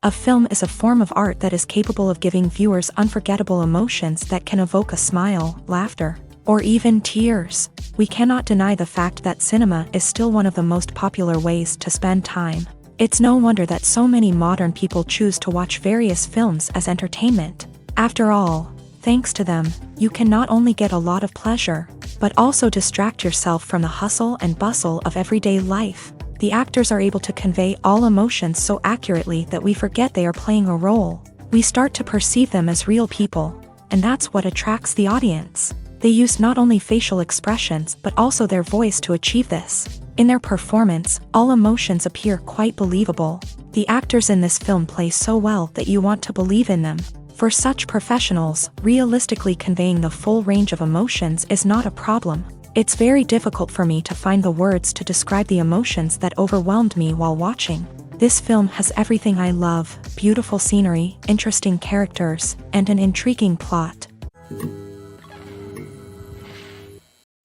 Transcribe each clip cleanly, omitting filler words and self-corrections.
A film is a form of art that is capable of giving viewers unforgettable emotions that can evoke a smile, laughter, or even tears. We cannot deny the fact that cinema is still one of the most popular ways to spend time. It's no wonder that so many modern people choose to watch various films as entertainment. After all, thanks to them, you can not only get a lot of pleasure, but also distract yourself from the hustle and bustle of everyday life. The actors are able to convey all emotions so accurately that we forget they are playing a role. We start to perceive them as real people, and that's what attracts the audience. They use not only facial expressions but also their voice to achieve this. In their performance, all emotions appear quite believable. The actors in this film play so well that you want to believe in them. For such professionals, realistically conveying the full range of emotions is not a problem. It's very difficult for me to find the words to describe the emotions that overwhelmed me while watching. This film has everything I love: beautiful scenery, interesting characters, and an intriguing plot.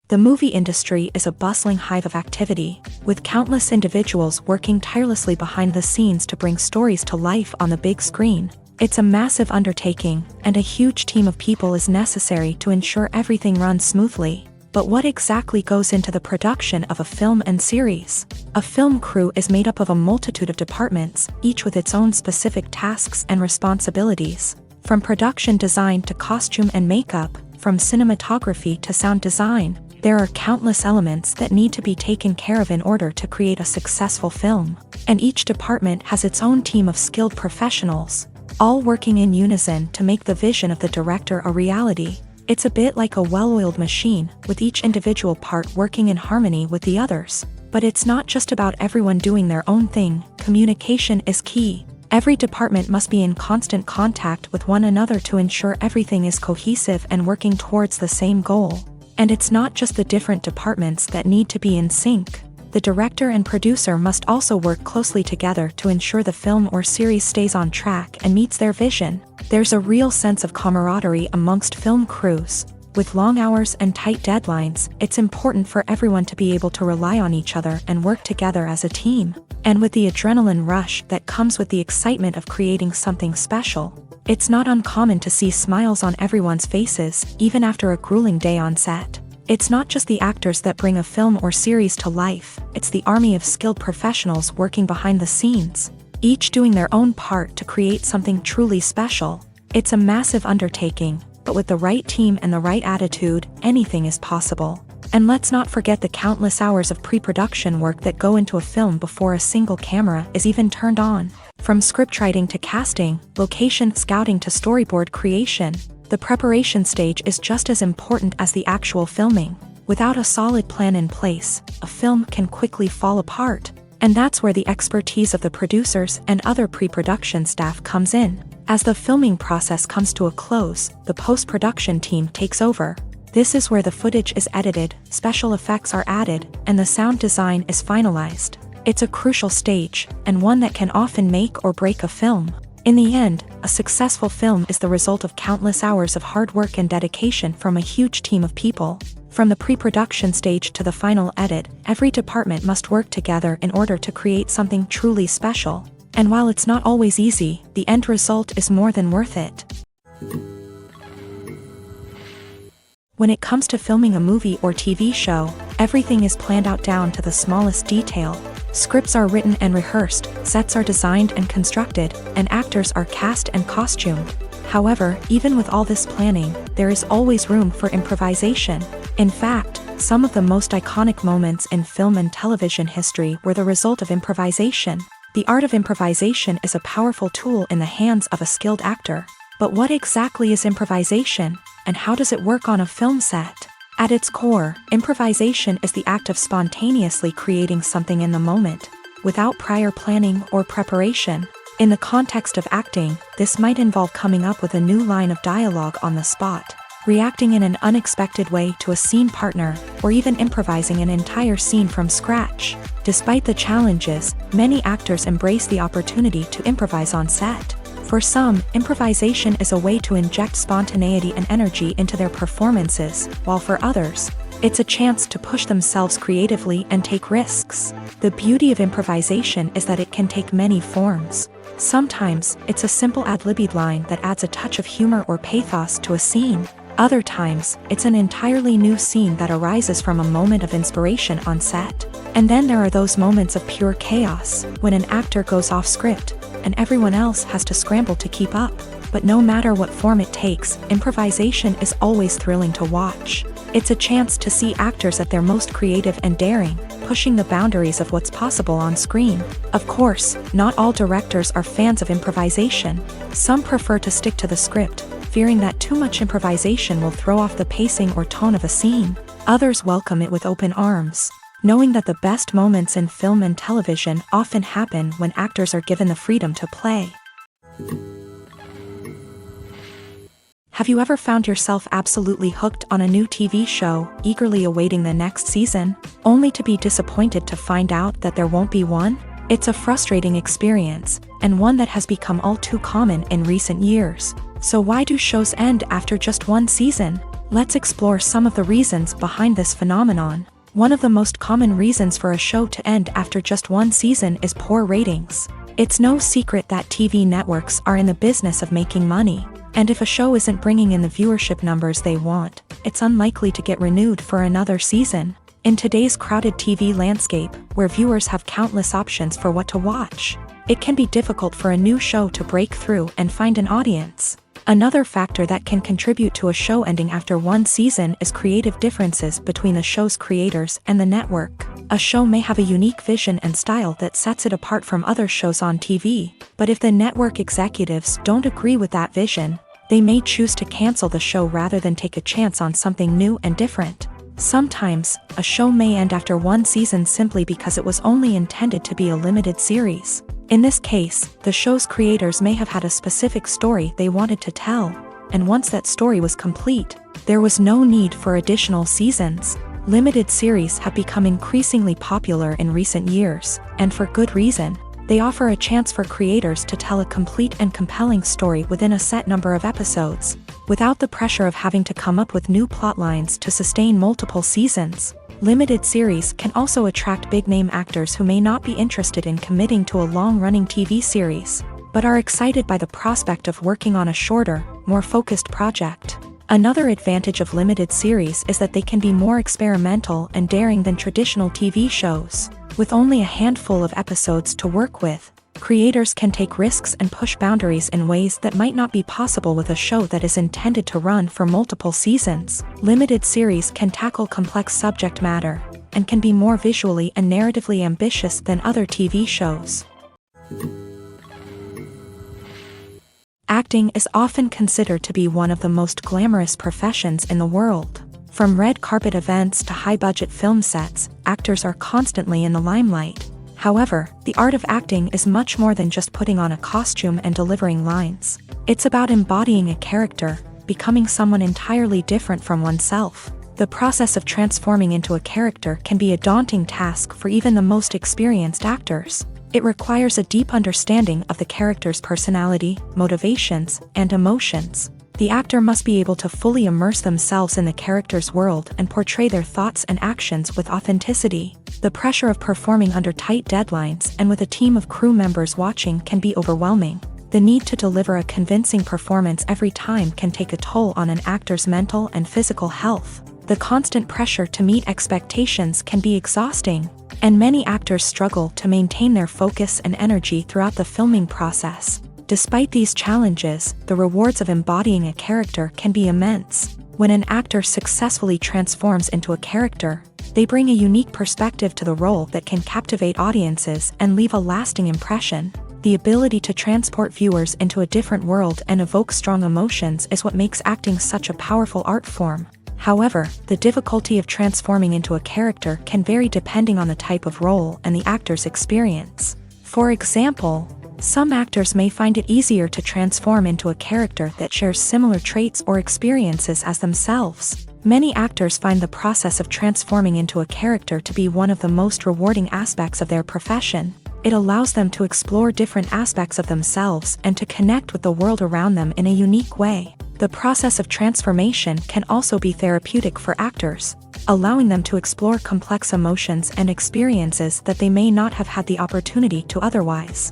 The movie industry is a bustling hive of activity, with countless individuals working tirelessly behind the scenes to bring stories to life on the big screen. It's a massive undertaking, and a huge team of people is necessary to ensure everything runs smoothly. But what exactly goes into the production of a film and series? A film crew is made up of a multitude of departments, each with its own specific tasks and responsibilities. From production design to costume and makeup, from cinematography to sound design, there are countless elements that need to be taken care of in order to create a successful film. And each department has its own team of skilled professionals, all working in unison to make the vision of the director a reality. It's a bit like a well-oiled machine, with each individual part working in harmony with the others. But it's not just about everyone doing their own thing. Communication is key. Every department must be in constant contact with one another to ensure everything is cohesive and working towards the same goal. And it's not just the different departments that need to be in sync. The director and producer must also work closely together to ensure the film or series stays on track and meets their vision. There's a real sense of camaraderie amongst film crews. With long hours and tight deadlines, it's important for everyone to be able to rely on each other and work together as a team. And with the adrenaline rush that comes with the excitement of creating something special, it's not uncommon to see smiles on everyone's faces, even after a grueling day on set. It's not just the actors that bring a film or series to life, it's the army of skilled professionals working behind the scenes, each doing their own part to create something truly special. It's a massive undertaking, but with the right team and the right attitude, anything is possible. And let's not forget the countless hours of pre-production work that go into a film before a single camera is even turned on. From scriptwriting to casting, location scouting to storyboard creation, the preparation stage is just as important as the actual filming. Without a solid plan in place, a film can quickly fall apart. And that's where the expertise of the producers and other pre-production staff comes in. As the filming process comes to a close, the post-production team takes over. This is where the footage is edited, special effects are added, and the sound design is finalized. It's a crucial stage, and one that can often make or break a film. In the end, a successful film is the result of countless hours of hard work and dedication from a huge team of people. From the pre-production stage to the final edit, every department must work together in order to create something truly special. And while it's not always easy, the end result is more than worth it. When it comes to filming a movie or TV show, everything is planned out down to the smallest detail. Scripts are written and rehearsed, sets are designed and constructed, and actors are cast and costumed. However, even with all this planning, there is always room for improvisation. In fact, some of the most iconic moments in film and television history were the result of improvisation. The art of improvisation is a powerful tool in the hands of a skilled actor. But what exactly is improvisation, and how does it work on a film set? At its core, improvisation is the act of spontaneously creating something in the moment, without prior planning or preparation. In the context of acting, this might involve coming up with a new line of dialogue on the spot, reacting in an unexpected way to a scene partner, or even improvising an entire scene from scratch. Despite the challenges, many actors embrace the opportunity to improvise on set. For some, improvisation is a way to inject spontaneity and energy into their performances, while for others, it's a chance to push themselves creatively and take risks. The beauty of improvisation is that it can take many forms. Sometimes, it's a simple ad-libbed line that adds a touch of humor or pathos to a scene. Other times, it's an entirely new scene that arises from a moment of inspiration on set. And then there are those moments of pure chaos, when an actor goes off script, and everyone else has to scramble to keep up. But no matter what form it takes, improvisation is always thrilling to watch. It's a chance to see actors at their most creative and daring, pushing the boundaries of what's possible on screen. Of course, not all directors are fans of improvisation. Some prefer to stick to the script, fearing that too much improvisation will throw off the pacing or tone of a scene. Others welcome it with open arms, knowing that the best moments in film and television often happen when actors are given the freedom to play. Have you ever found yourself absolutely hooked on a new TV show, eagerly awaiting the next season, only to be disappointed to find out that there won't be one? It's a frustrating experience, and one that has become all too common in recent years. So why do shows end after just one season? Let's explore some of the reasons behind this phenomenon. One of the most common reasons for a show to end after just one season is poor ratings. It's no secret that TV networks are in the business of making money. And if a show isn't bringing in the viewership numbers they want, it's unlikely to get renewed for another season. In today's crowded TV landscape, where viewers have countless options for what to watch, it can be difficult for a new show to break through and find an audience. Another factor that can contribute to a show ending after one season is creative differences between the show's creators and the network. A show may have a unique vision and style that sets it apart from other shows on TV, but if the network executives don't agree with that vision, they may choose to cancel the show rather than take a chance on something new and different. Sometimes, a show may end after one season simply because it was only intended to be a limited series. In this case, the show's creators may have had a specific story they wanted to tell, and once that story was complete, there was no need for additional seasons. Limited series have become increasingly popular in recent years, and for good reason. They offer a chance for creators to tell a complete and compelling story within a set number of episodes, without the pressure of having to come up with new plotlines to sustain multiple seasons. Limited series can also attract big-name actors who may not be interested in committing to a long-running TV series, but are excited by the prospect of working on a shorter, more focused project. Another advantage of limited series is that they can be more experimental and daring than traditional TV shows. With only a handful of episodes to work with, creators can take risks and push boundaries in ways that might not be possible with a show that is intended to run for multiple seasons. Limited series can tackle complex subject matter, and can be more visually and narratively ambitious than other TV shows. Acting is often considered to be one of the most glamorous professions in the world. From red carpet events to high-budget film sets, actors are constantly in the limelight. However, the art of acting is much more than just putting on a costume and delivering lines. It's about embodying a character, becoming someone entirely different from oneself. The process of transforming into a character can be a daunting task for even the most experienced actors. It requires a deep understanding of the character's personality, motivations, and emotions. The actor must be able to fully immerse themselves in the character's world and portray their thoughts and actions with authenticity. The pressure of performing under tight deadlines and with a team of crew members watching can be overwhelming. The need to deliver a convincing performance every time can take a toll on an actor's mental and physical health. The constant pressure to meet expectations can be exhausting. and many actors struggle to maintain their focus and energy throughout the filming process. Despite these challenges, the rewards of embodying a character can be immense. When an actor successfully transforms into a character, they bring a unique perspective to the role that can captivate audiences and leave a lasting impression. The ability to transport viewers into a different world and evoke strong emotions is what makes acting such a powerful art form. However, the difficulty of transforming into a character can vary depending on the type of role and the actor's experience. For example, some actors may find it easier to transform into a character that shares similar traits or experiences as themselves. Many actors find the process of transforming into a character to be one of the most rewarding aspects of their profession. It allows them to explore different aspects of themselves and to connect with the world around them in a unique way. The process of transformation can also be therapeutic for actors, allowing them to explore complex emotions and experiences that they may not have had the opportunity to otherwise.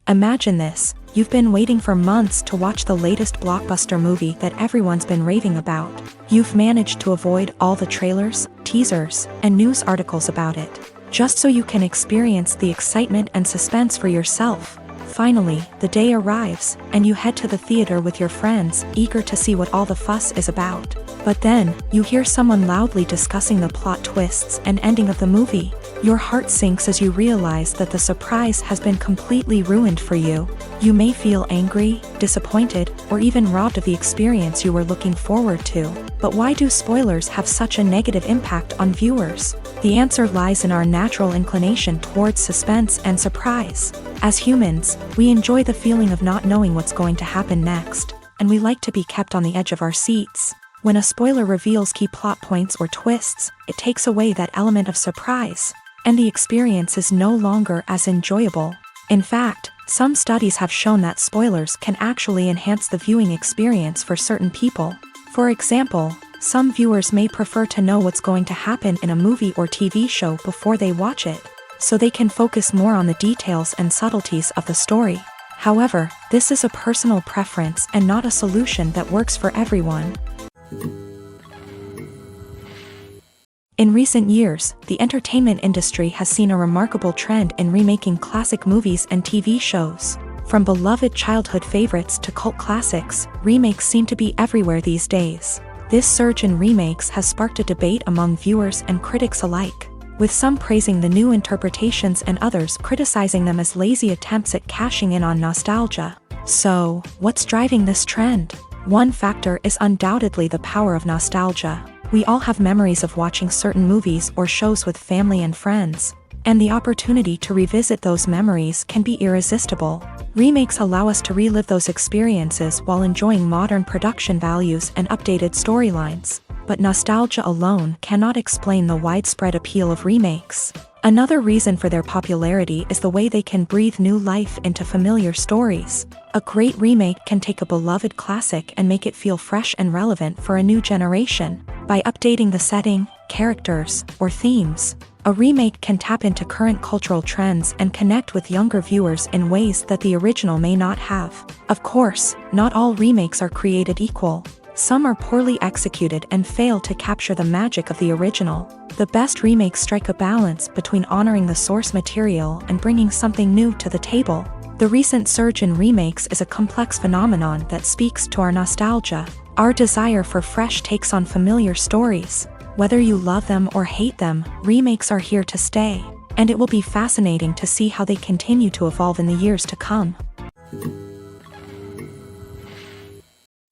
Imagine this: you've been waiting for months to watch the latest blockbuster movie that everyone's been raving about. You've managed to avoid all the trailers, teasers, and news articles about it, just so you can experience the excitement and suspense for yourself. Finally, the day arrives, and you head to the theater with your friends, eager to see what all the fuss is about. But then, you hear someone loudly discussing the plot twists and ending of the movie. Your heart sinks as you realize that the surprise has been completely ruined for you. You may feel angry, disappointed, or even robbed of the experience you were looking forward to. But why do spoilers have such a negative impact on viewers? The answer lies in our natural inclination towards suspense and surprise. As humans, we enjoy the feeling of not knowing what's going to happen next, and we like to be kept on the edge of our seats. When a spoiler reveals key plot points or twists, it takes away that element of surprise, and the experience is no longer as enjoyable. In fact, some studies have shown that spoilers can actually enhance the viewing experience for certain people. For example, some viewers may prefer to know what's going to happen in a movie or TV show before they watch it, so they can focus more on the details and subtleties of the story. However, this is a personal preference and not a solution that works for everyone. In recent years, the entertainment industry has seen a remarkable trend in remaking classic movies and TV shows. From beloved childhood favorites to cult classics, remakes seem to be everywhere these days. This surge in remakes has sparked a debate among viewers and critics alike, with some praising the new interpretations and others criticizing them as lazy attempts at cashing in on nostalgia. So, what's driving this trend? One factor is undoubtedly the power of nostalgia. We all have memories of watching certain movies or shows with family and friends, and the opportunity to revisit those memories can be irresistible. Remakes allow us to relive those experiences while enjoying modern production values and updated storylines. But nostalgia alone cannot explain the widespread appeal of remakes. Another reason for their popularity is the way they can breathe new life into familiar stories. A great remake can take a beloved classic and make it feel fresh and relevant for a new generation. By updating the setting, characters, or themes, a remake can tap into current cultural trends and connect with younger viewers in ways that the original may not have. Of course, not all remakes are created equal. Some are poorly executed and fail to capture the magic of the original. The best remakes strike a balance between honoring the source material and bringing something new to the table. The recent surge in remakes is a complex phenomenon that speaks to our nostalgia, our desire for fresh takes on familiar stories. Whether you love them or hate them, remakes are here to stay, and it will be fascinating to see how they continue to evolve in the years to come.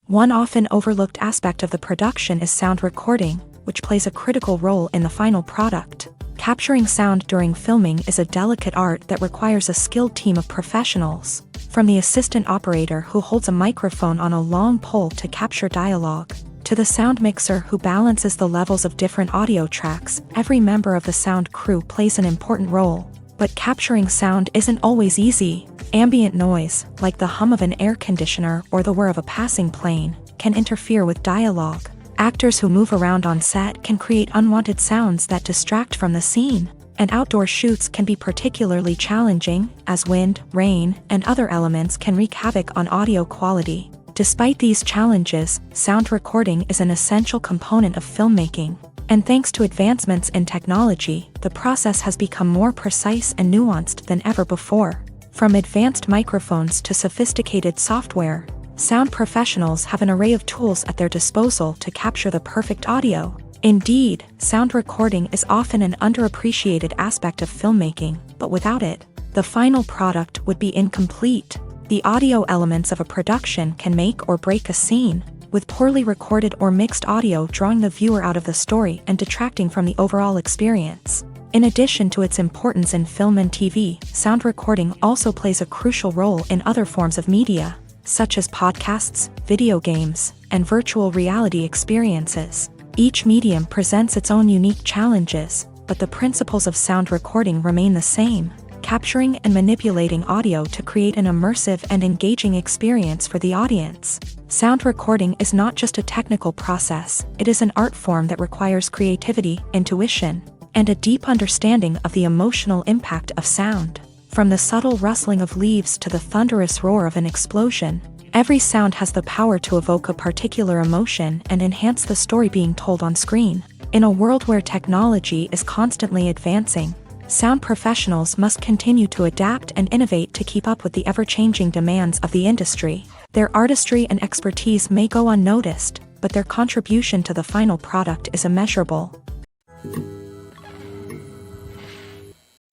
One often overlooked aspect of the production is sound recording, which plays a critical role in the final product. Capturing sound during filming is a delicate art that requires a skilled team of professionals, from the assistant operator who holds a microphone on a long pole to capture dialogue, to the sound mixer who balances the levels of different audio tracks. Every member of the sound crew plays an important role. But capturing sound isn't always easy. Ambient noise, like the hum of an air conditioner or the whir of a passing plane, can interfere with dialogue. Actors who move around on set can create unwanted sounds that distract from the scene. And outdoor shoots can be particularly challenging, as wind, rain, and other elements can wreak havoc on audio quality. Despite these challenges, sound recording is an essential component of filmmaking. And thanks to advancements in technology, the process has become more precise and nuanced than ever before. From advanced microphones to sophisticated software, sound professionals have an array of tools at their disposal to capture the perfect audio. Indeed, sound recording is often an underappreciated aspect of filmmaking, but without it, the final product would be incomplete. The audio elements of a production can make or break a scene, with poorly recorded or mixed audio drawing the viewer out of the story and detracting from the overall experience. In addition to its importance in film and TV, sound recording also plays a crucial role in other forms of media, such as podcasts, video games, and virtual reality experiences. Each medium presents its own unique challenges, but the principles of sound recording remain the same, capturing and manipulating audio to create an immersive and engaging experience for the audience. Sound recording is not just a technical process, it is an art form that requires creativity, intuition, and a deep understanding of the emotional impact of sound. From the subtle rustling of leaves to the thunderous roar of an explosion, every sound has the power to evoke a particular emotion and enhance the story being told on screen. In a world where technology is constantly advancing, sound professionals must continue to adapt and innovate to keep up with the ever-changing demands of the industry. Their artistry and expertise may go unnoticed, but their contribution to the final product is immeasurable.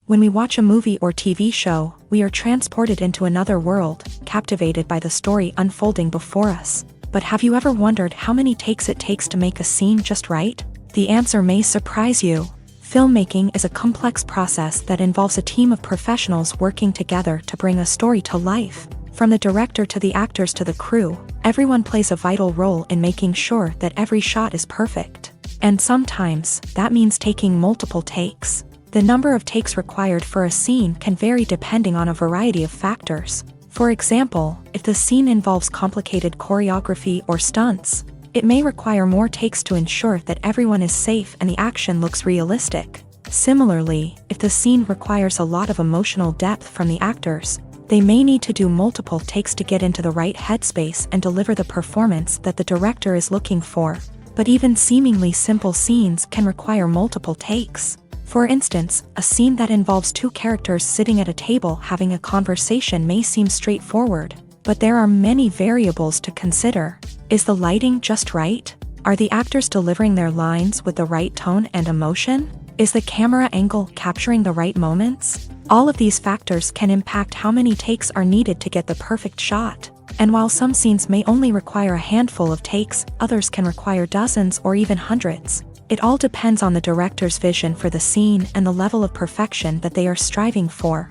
When we watch a movie or TV show, we are transported into another world, captivated by the story unfolding before us. But have you ever wondered how many takes it takes to make a scene just right? The answer may surprise you. Filmmaking is a complex process that involves a team of professionals working together to bring a story to life. From the director to the actors to the crew, everyone plays a vital role in making sure that every shot is perfect. And sometimes, that means taking multiple takes. The number of takes required for a scene can vary depending on a variety of factors. For example, if the scene involves complicated choreography or stunts, it may require more takes to ensure that everyone is safe and the action looks realistic. Similarly, if the scene requires a lot of emotional depth from the actors, they may need to do multiple takes to get into the right headspace and deliver the performance that the director is looking for. But even seemingly simple scenes can require multiple takes. For instance, a scene that involves two characters sitting at a table having a conversation may seem straightforward, but there are many variables to consider. Is the lighting just right? Are the actors delivering their lines with the right tone and emotion? Is the camera angle capturing the right moments? All of these factors can impact how many takes are needed to get the perfect shot. And while some scenes may only require a handful of takes, others can require dozens or even hundreds. It all depends on the director's vision for the scene and the level of perfection that they are striving for.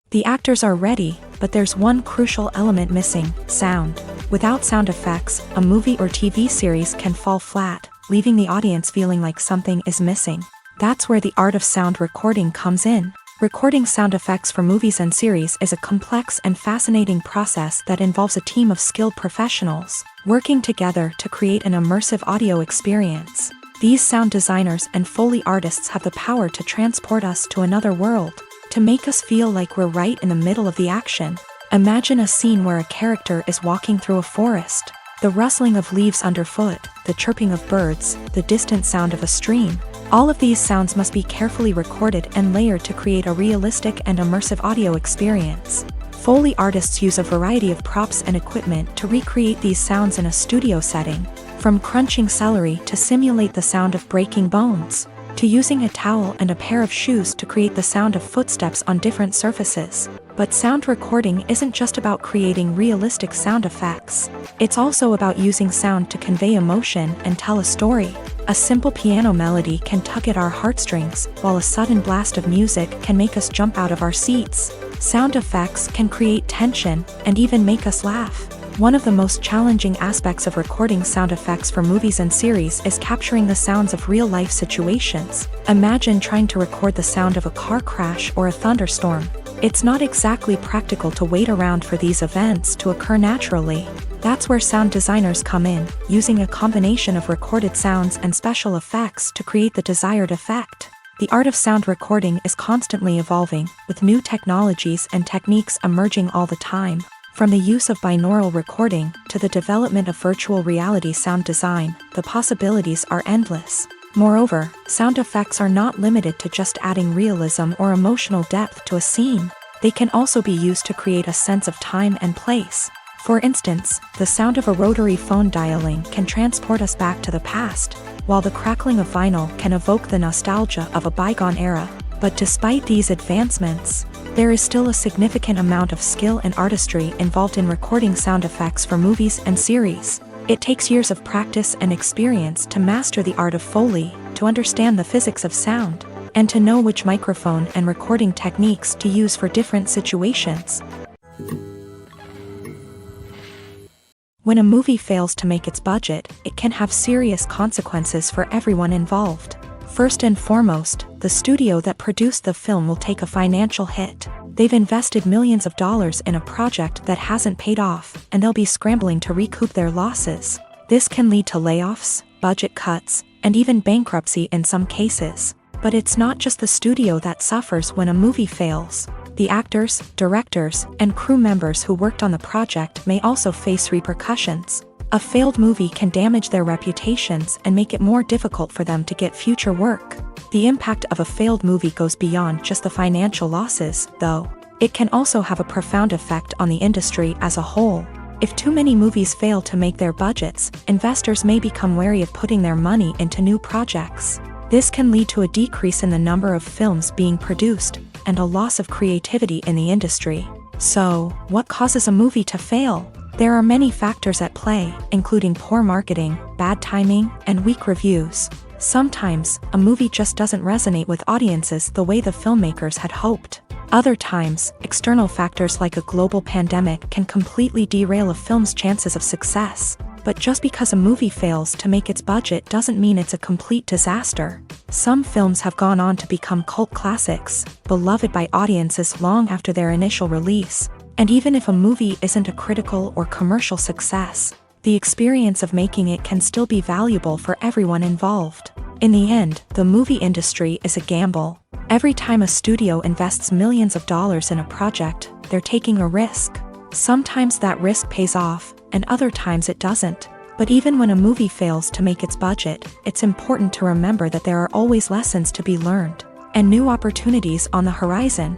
The actors are ready, but there's one crucial element missing: sound. Without sound effects, a movie or TV series can fall flat, leaving the audience feeling like something is missing. That's where the art of sound recording comes in. Recording sound effects for movies and series is a complex and fascinating process that involves a team of skilled professionals working together to create an immersive audio experience. These sound designers and Foley artists have the power to transport us to another world, to make us feel like we're right in the middle of the action. Imagine a scene where a character is walking through a forest. The rustling of leaves underfoot, the chirping of birds, the distant sound of a stream. All of these sounds must be carefully recorded and layered to create a realistic and immersive audio experience. Foley artists use a variety of props and equipment to recreate these sounds in a studio setting, from crunching celery to simulate the sound of breaking bones, to using a towel and a pair of shoes to create the sound of footsteps on different surfaces. But sound recording isn't just about creating realistic sound effects. It's also about using sound to convey emotion and tell a story. A simple piano melody can tug at our heartstrings, while a sudden blast of music can make us jump out of our seats. Sound effects can create tension and even make us laugh. One of the most challenging aspects of recording sound effects for movies and series is capturing the sounds of real-life situations. Imagine trying to record the sound of a car crash or a thunderstorm. It's not exactly practical to wait around for these events to occur naturally. That's where sound designers come in, using a combination of recorded sounds and special effects to create the desired effect. The art of sound recording is constantly evolving, with new technologies and techniques emerging all the time. From the use of binaural recording to the development of virtual reality sound design, the possibilities are endless. Moreover, sound effects are not limited to just adding realism or emotional depth to a scene. They can also be used to create a sense of time and place. For instance, the sound of a rotary phone dialing can transport us back to the past, while the crackling of vinyl can evoke the nostalgia of a bygone era. But despite these advancements, there is still a significant amount of skill and artistry involved in recording sound effects for movies and series. It takes years of practice and experience to master the art of Foley, to understand the physics of sound, and to know which microphone and recording techniques to use for different situations. When a movie fails to make its budget, it can have serious consequences for everyone involved. First and foremost, the studio that produced the film will take a financial hit. They've invested millions of dollars in a project that hasn't paid off, and they'll be scrambling to recoup their losses. This can lead to layoffs, budget cuts, and even bankruptcy in some cases. But it's not just the studio that suffers when a movie fails. The actors, directors, and crew members who worked on the project may also face repercussions. A failed movie can damage their reputations and make it more difficult for them to get future work. The impact of a failed movie goes beyond just the financial losses, though. It can also have a profound effect on the industry as a whole. If too many movies fail to make their budgets, investors may become wary of putting their money into new projects. This can lead to a decrease in the number of films being produced, and a loss of creativity in the industry. So, what causes a movie to fail? There are many factors at play, including poor marketing, bad timing, and weak reviews. Sometimes, a movie just doesn't resonate with audiences the way the filmmakers had hoped. Other times, external factors like a global pandemic can completely derail a film's chances of success. But just because a movie fails to make its budget doesn't mean it's a complete disaster. Some films have gone on to become cult classics, beloved by audiences long after their initial release. And even if a movie isn't a critical or commercial success, the experience of making it can still be valuable for everyone involved. In the end, the movie industry is a gamble. Every time a studio invests millions of dollars in a project, they're taking a risk. Sometimes that risk pays off, and other times it doesn't. But even when a movie fails to make its budget, it's important to remember that there are always lessons to be learned, and new opportunities on the horizon.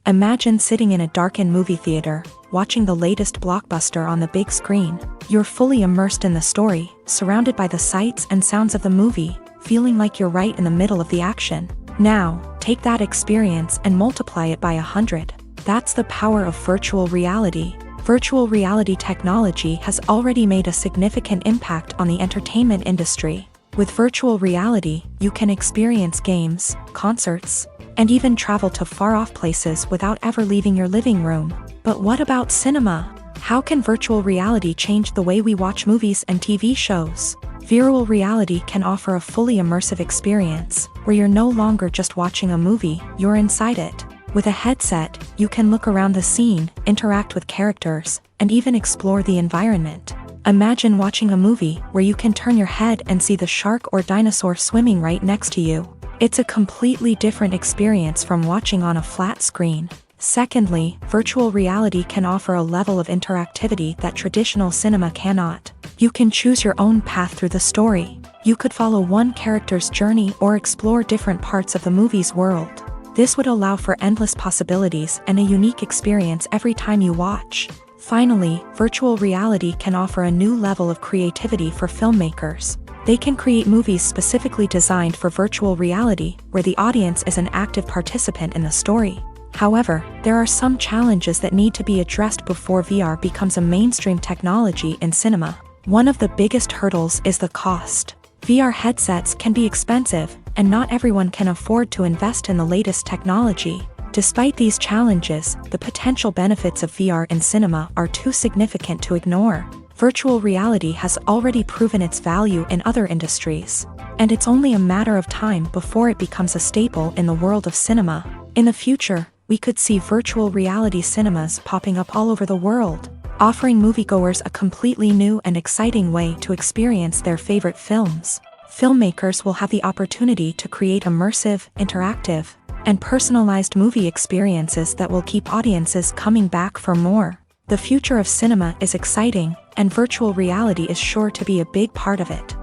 Imagine sitting in a darkened movie theater, watching the latest blockbuster on the big screen. You're fully immersed in the story, surrounded by the sights and sounds of the movie, feeling like you're right in the middle of the action. Now, take that experience and multiply it by 100. That's the power of virtual reality. Virtual reality technology has already made a significant impact on the entertainment industry. With virtual reality, you can experience games, concerts, and even travel to far-off places without ever leaving your living room. But what about cinema? How can virtual reality change the way we watch movies and TV shows? Virtual reality can offer a fully immersive experience, where you're no longer just watching a movie, you're inside it. With a headset, you can look around the scene, interact with characters, and even explore the environment. Imagine watching a movie where you can turn your head and see the shark or dinosaur swimming right next to you. It's a completely different experience from watching on a flat screen. Secondly, virtual reality can offer a level of interactivity that traditional cinema cannot. You can choose your own path through the story. You could follow one character's journey or explore different parts of the movie's world. This would allow for endless possibilities and a unique experience every time you watch. Finally, virtual reality can offer a new level of creativity for filmmakers. They can create movies specifically designed for virtual reality, where the audience is an active participant in the story. However, there are some challenges that need to be addressed before VR becomes a mainstream technology in cinema. One of the biggest hurdles is the cost. VR headsets can be expensive, and not everyone can afford to invest in the latest technology. Despite these challenges, the potential benefits of VR in cinema are too significant to ignore. Virtual reality has already proven its value in other industries, and it's only a matter of time before it becomes a staple in the world of cinema. In the future, we could see virtual reality cinemas popping up all over the world, offering moviegoers a completely new and exciting way to experience their favorite films. Filmmakers will have the opportunity to create immersive, interactive, and personalized movie experiences that will keep audiences coming back for more. The future of cinema is exciting, and virtual reality is sure to be a big part of it.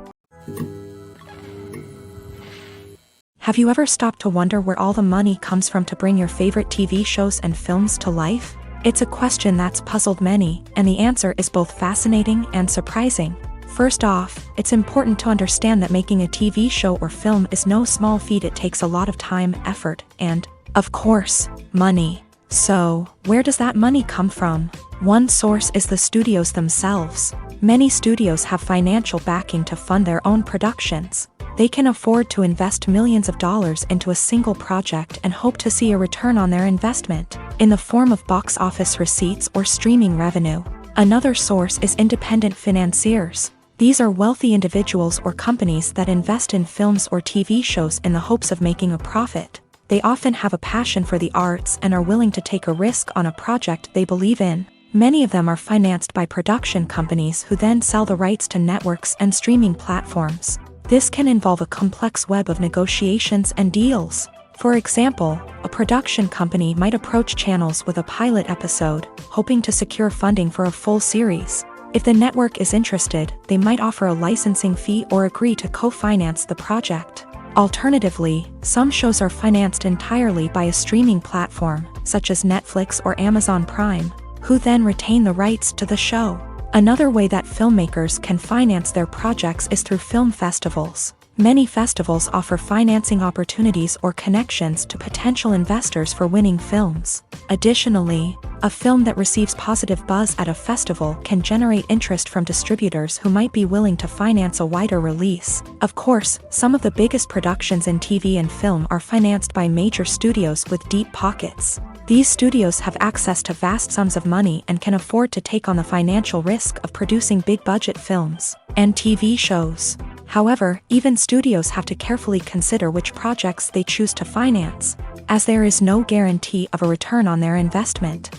Have you ever stopped to wonder where all the money comes from to bring your favorite TV shows and films to life? It's a question that's puzzled many, and the answer is both fascinating and surprising. First off, it's important to understand that making a TV show or film is no small feat. It takes a lot of time, effort, and, of course, money. So, where does that money come from? One source is the studios themselves. Many studios have financial backing to fund their own productions. They can afford to invest millions of dollars into a single project and hope to see a return on their investment, in the form of box office receipts or streaming revenue. Another source is independent financiers. These are wealthy individuals or companies that invest in films or TV shows in the hopes of making a profit. They often have a passion for the arts and are willing to take a risk on a project they believe in. Many of them are financed by production companies who then sell the rights to networks and streaming platforms. This can involve a complex web of negotiations and deals. For example, a production company might approach channels with a pilot episode, hoping to secure funding for a full series. If the network is interested, they might offer a licensing fee or agree to co-finance the project. Alternatively, some shows are financed entirely by a streaming platform, such as Netflix or Amazon Prime, who then retain the rights to the show. Another way that filmmakers can finance their projects is through film festivals. Many festivals offer financing opportunities or connections to potential investors for winning films. Additionally, a film that receives positive buzz at a festival can generate interest from distributors who might be willing to finance a wider release. Of course, some of the biggest productions in TV and film are financed by major studios with deep pockets. These studios have access to vast sums of money and can afford to take on the financial risk of producing big-budget films and TV shows. However, even studios have to carefully consider which projects they choose to finance, as there is no guarantee of a return on their investment.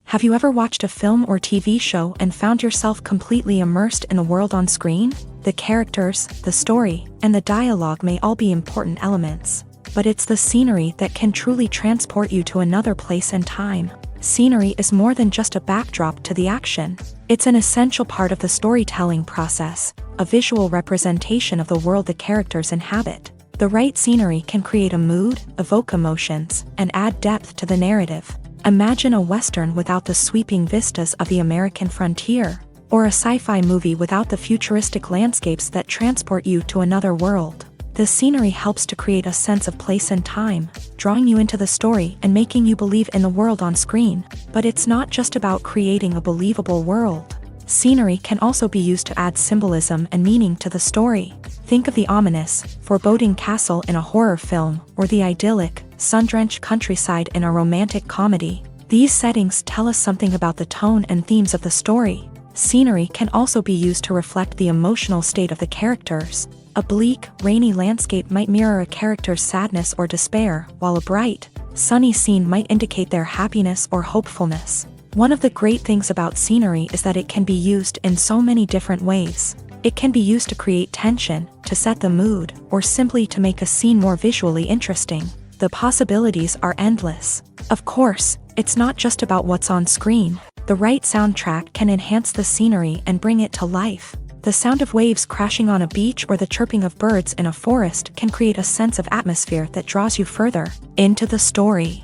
Have you ever watched a film or TV show and found yourself completely immersed in the world on screen? The characters, the story, and the dialogue may all be important elements, but it's the scenery that can truly transport you to another place and time. Scenery is more than just a backdrop to the action. It's an essential part of the storytelling process, a visual representation of the world the characters inhabit. The right scenery can create a mood, evoke emotions, and add depth to the narrative. Imagine a Western without the sweeping vistas of the American frontier, or a sci-fi movie without the futuristic landscapes that transport you to another world. The scenery helps to create a sense of place and time, drawing you into the story and making you believe in the world on screen. But it's not just about creating a believable world. Scenery can also be used to add symbolism and meaning to the story. Think of the ominous, foreboding castle in a horror film, or the idyllic, sun-drenched countryside in a romantic comedy. These settings tell us something about the tone and themes of the story. Scenery can also be used to reflect the emotional state of the characters. A bleak, rainy landscape might mirror a character's sadness or despair, while a bright, sunny scene might indicate their happiness or hopefulness. One of the great things about scenery is that it can be used in so many different ways. It can be used to create tension, to set the mood, or simply to make a scene more visually interesting. The possibilities are endless. Of course, it's not just about what's on screen. The right soundtrack can enhance the scenery and bring it to life. The sound of waves crashing on a beach or the chirping of birds in a forest can create a sense of atmosphere that draws you further into the story.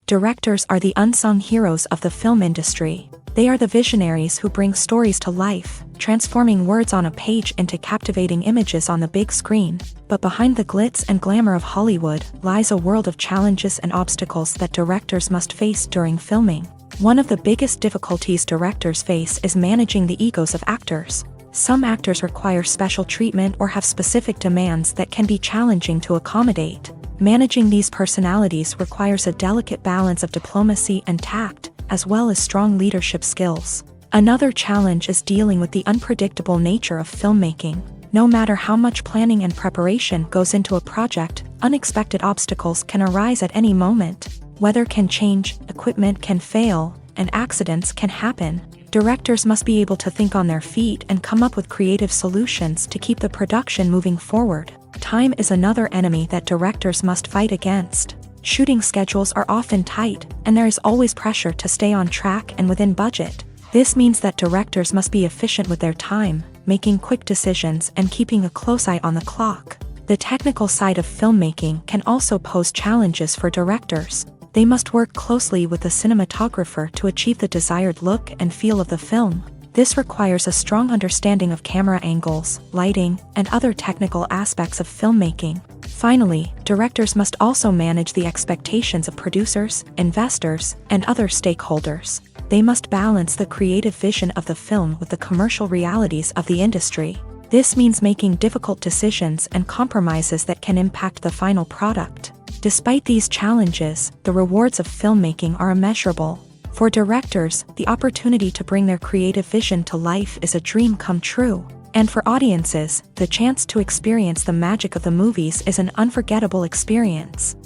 Directors are the unsung heroes of the film industry. They are the visionaries who bring stories to life, transforming words on a page into captivating images on the big screen. But behind the glitz and glamour of Hollywood lies a world of challenges and obstacles that directors must face during filming. One of the biggest difficulties directors face is managing the egos of actors. Some actors require special treatment or have specific demands that can be challenging to accommodate. Managing these personalities requires a delicate balance of diplomacy and tact, as well as strong leadership skills. Another challenge is dealing with the unpredictable nature of filmmaking. No matter how much planning and preparation goes into a project, unexpected obstacles can arise at any moment. Weather can change, equipment can fail, and accidents can happen. Directors must be able to think on their feet and come up with creative solutions to keep the production moving forward. Time is another enemy that directors must fight against. Shooting schedules are often tight, and there is always pressure to stay on track and within budget. This means that directors must be efficient with their time, making quick decisions and keeping a close eye on the clock. The technical side of filmmaking can also pose challenges for directors. They must work closely with the cinematographer to achieve the desired look and feel of the film. This requires a strong understanding of camera angles, lighting, and other technical aspects of filmmaking. Finally, directors must also manage the expectations of producers, investors, and other stakeholders. They must balance the creative vision of the film with the commercial realities of the industry. This means making difficult decisions and compromises that can impact the final product. Despite these challenges, the rewards of filmmaking are immeasurable. For directors, the opportunity to bring their creative vision to life is a dream come true. And for audiences, the chance to experience the magic of the movies is an unforgettable experience.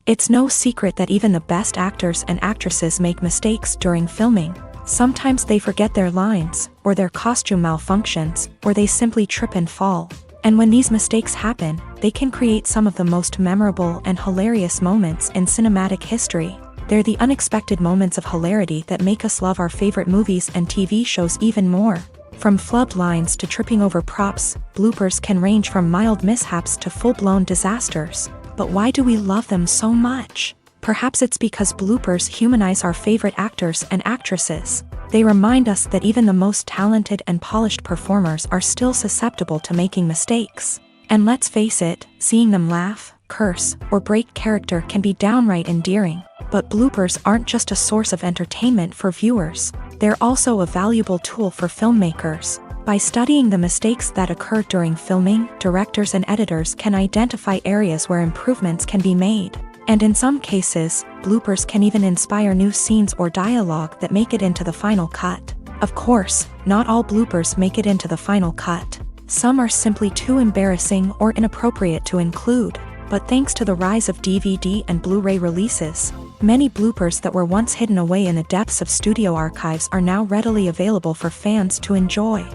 It's no secret that even the best actors and actresses make mistakes during filming. Sometimes they forget their lines, or their costume malfunctions, or they simply trip and fall. And when these mistakes happen, they can create some of the most memorable and hilarious moments in cinematic history. They're the unexpected moments of hilarity that make us love our favorite movies and TV shows even more. From flubbed lines to tripping over props, bloopers can range from mild mishaps to full-blown disasters. But why do we love them so much? Perhaps it's because bloopers humanize our favorite actors and actresses. They remind us that even the most talented and polished performers are still susceptible to making mistakes. And let's face it, seeing them laugh, curse, or break character can be downright endearing. But bloopers aren't just a source of entertainment for viewers. They're also a valuable tool for filmmakers. By studying the mistakes that occur during filming, directors and editors can identify areas where improvements can be made. And in some cases, bloopers can even inspire new scenes or dialogue that make it into the final cut. Of course, not all bloopers make it into the final cut. Some are simply too embarrassing or inappropriate to include. But thanks to the rise of DVD and Blu-ray releases, many bloopers that were once hidden away in the depths of studio archives are now readily available for fans to enjoy.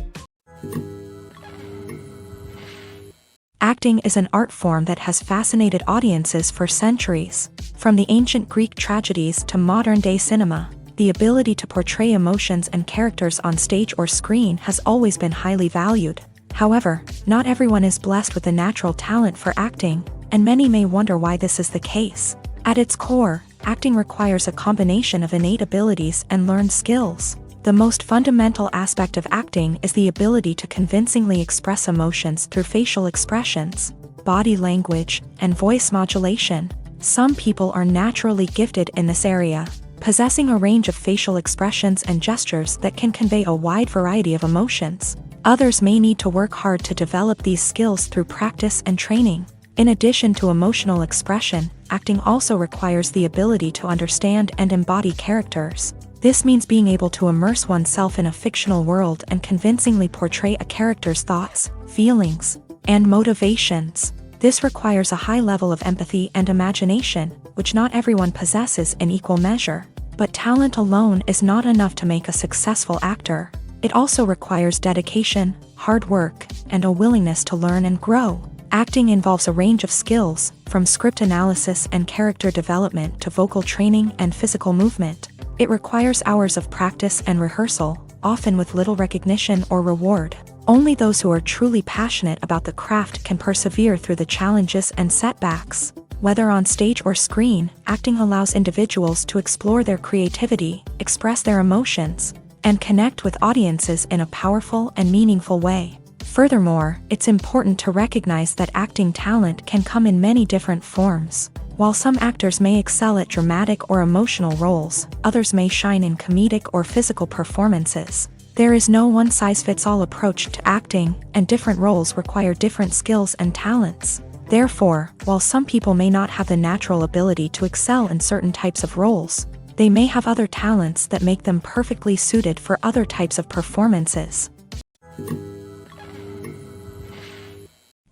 Acting is an art form that has fascinated audiences for centuries. From the ancient Greek tragedies to modern-day cinema, the ability to portray emotions and characters on stage or screen has always been highly valued. However, not everyone is blessed with a natural talent for acting, and many may wonder why this is the case. At its core, acting requires a combination of innate abilities and learned skills. The most fundamental aspect of acting is the ability to convincingly express emotions through facial expressions, body language, and voice modulation. Some people are naturally gifted in this area, possessing a range of facial expressions and gestures that can convey a wide variety of emotions. Others may need to work hard to develop these skills through practice and training. In addition to emotional expression, acting also requires the ability to understand and embody characters. This means being able to immerse oneself in a fictional world and convincingly portray a character's thoughts, feelings, and motivations. This requires a high level of empathy and imagination, which not everyone possesses in equal measure. But talent alone is not enough to make a successful actor. It also requires dedication, hard work, and a willingness to learn and grow. Acting involves a range of skills, from script analysis and character development to vocal training and physical movement. It requires hours of practice and rehearsal, often with little recognition or reward. Only those who are truly passionate about the craft can persevere through the challenges and setbacks. Whether on stage or screen, acting allows individuals to explore their creativity, express their emotions, and connect with audiences in a powerful and meaningful way. Furthermore, it's important to recognize that acting talent can come in many different forms. While some actors may excel at dramatic or emotional roles, others may shine in comedic or physical performances. There is no one-size-fits-all approach to acting, and different roles require different skills and talents. Therefore, while some people may not have the natural ability to excel in certain types of roles, they may have other talents that make them perfectly suited for other types of performances.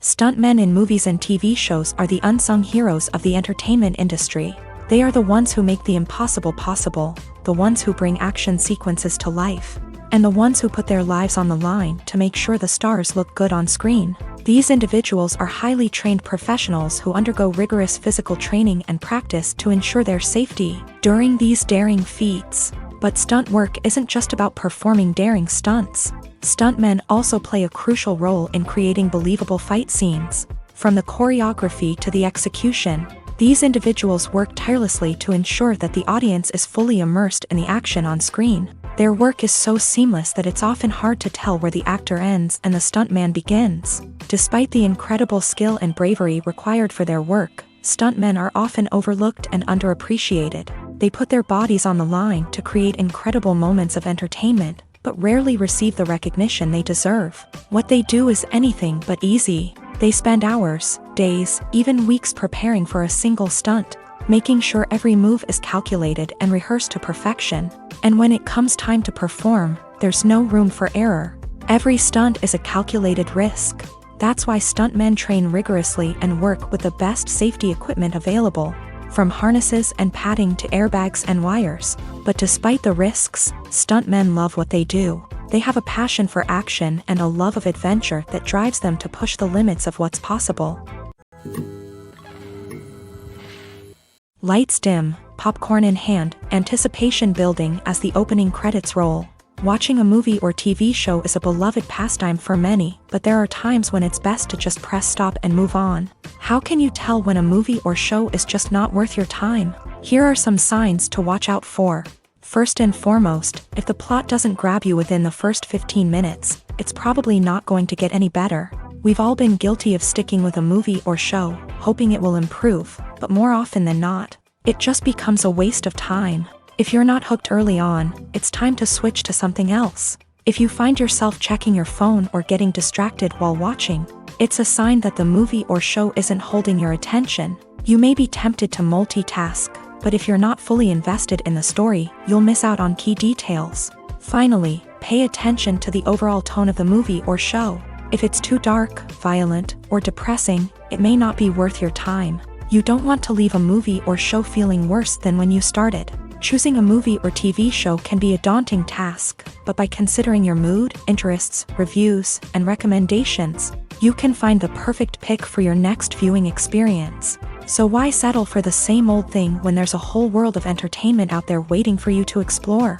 Stuntmen in movies and TV shows are the unsung heroes of the entertainment industry. They are the ones who make the impossible possible, the ones who bring action sequences to life, and the ones who put their lives on the line to make sure the stars look good on screen. These individuals are highly trained professionals who undergo rigorous physical training and practice to ensure their safety during these daring feats. But stunt work isn't just about performing daring stunts. Stuntmen also play a crucial role in creating believable fight scenes. From the choreography to the execution, these individuals work tirelessly to ensure that the audience is fully immersed in the action on screen. Their work is so seamless that it's often hard to tell where the actor ends and the stuntman begins. Despite the incredible skill and bravery required for their work, stuntmen are often overlooked and underappreciated. They put their bodies on the line to create incredible moments of entertainment, but rarely receive the recognition they deserve. What they do is anything but easy. They spend hours, days, even weeks preparing for a single stunt, making sure every move is calculated and rehearsed to perfection. And when it comes time to perform, there's no room for error. Every stunt is a calculated risk. That's why stuntmen train rigorously and work with the best safety equipment available, from harnesses and padding to airbags and wires. But despite the risks, stuntmen love what they do. They have a passion for action and a love of adventure that drives them to push the limits of what's possible. Lights dim, popcorn in hand, anticipation building as the opening credits roll. Watching a movie or TV show is a beloved pastime for many, but there are times when it's best to just press stop and move on. How can you tell when a movie or show is just not worth your time? Here are some signs to watch out for. First and foremost, if the plot doesn't grab you within the first 15 minutes, it's probably not going to get any better. We've all been guilty of sticking with a movie or show, hoping it will improve, but more often than not, it just becomes a waste of time. If you're not hooked early on, it's time to switch to something else. If you find yourself checking your phone or getting distracted while watching, it's a sign that the movie or show isn't holding your attention. You may be tempted to multitask, but if you're not fully invested in the story, you'll miss out on key details. Finally, pay attention to the overall tone of the movie or show. If it's too dark, violent, or depressing, it may not be worth your time. You don't want to leave a movie or show feeling worse than when you started. Choosing a movie or TV show can be a daunting task, but by considering your mood, interests, reviews, and recommendations, you can find the perfect pick for your next viewing experience. So why settle for the same old thing when there's a whole world of entertainment out there waiting for you to explore?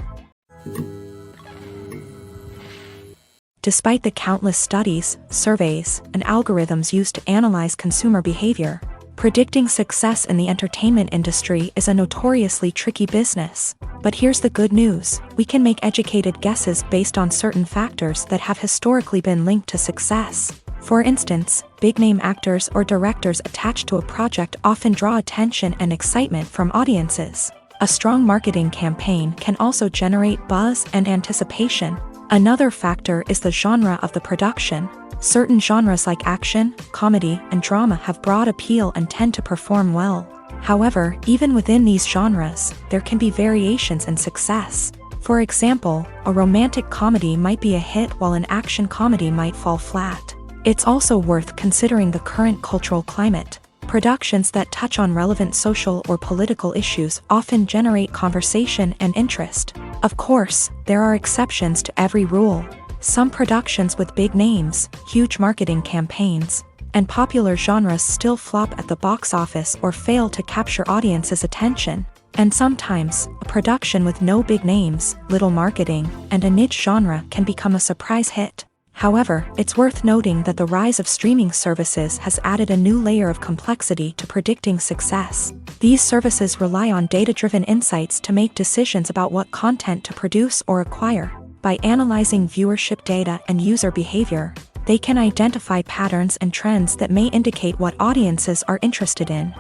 Despite the countless studies, surveys, and algorithms used to analyze consumer behavior, predicting success in the entertainment industry is a notoriously tricky business. But here's the good news: we can make educated guesses based on certain factors that have historically been linked to success. For instance, big-name actors or directors attached to a project often draw attention and excitement from audiences. A strong marketing campaign can also generate buzz and anticipation. Another factor is the genre of the production. Certain genres like action, comedy, and drama have broad appeal and tend to perform well. However, even within these genres, there can be variations in success. For example, a romantic comedy might be a hit while an action comedy might fall flat. It's also worth considering the current cultural climate. Productions that touch on relevant social or political issues often generate conversation and interest. Of course, there are exceptions to every rule. Some productions with big names, huge marketing campaigns, and popular genres still flop at the box office or fail to capture audiences' attention. And sometimes, a production with no big names, little marketing, and a niche genre can become a surprise hit. However, it's worth noting that the rise of streaming services has added a new layer of complexity to predicting success. These services rely on data-driven insights to make decisions about what content to produce or acquire. By analyzing viewership data and user behavior, they can identify patterns and trends that may indicate what audiences are interested in.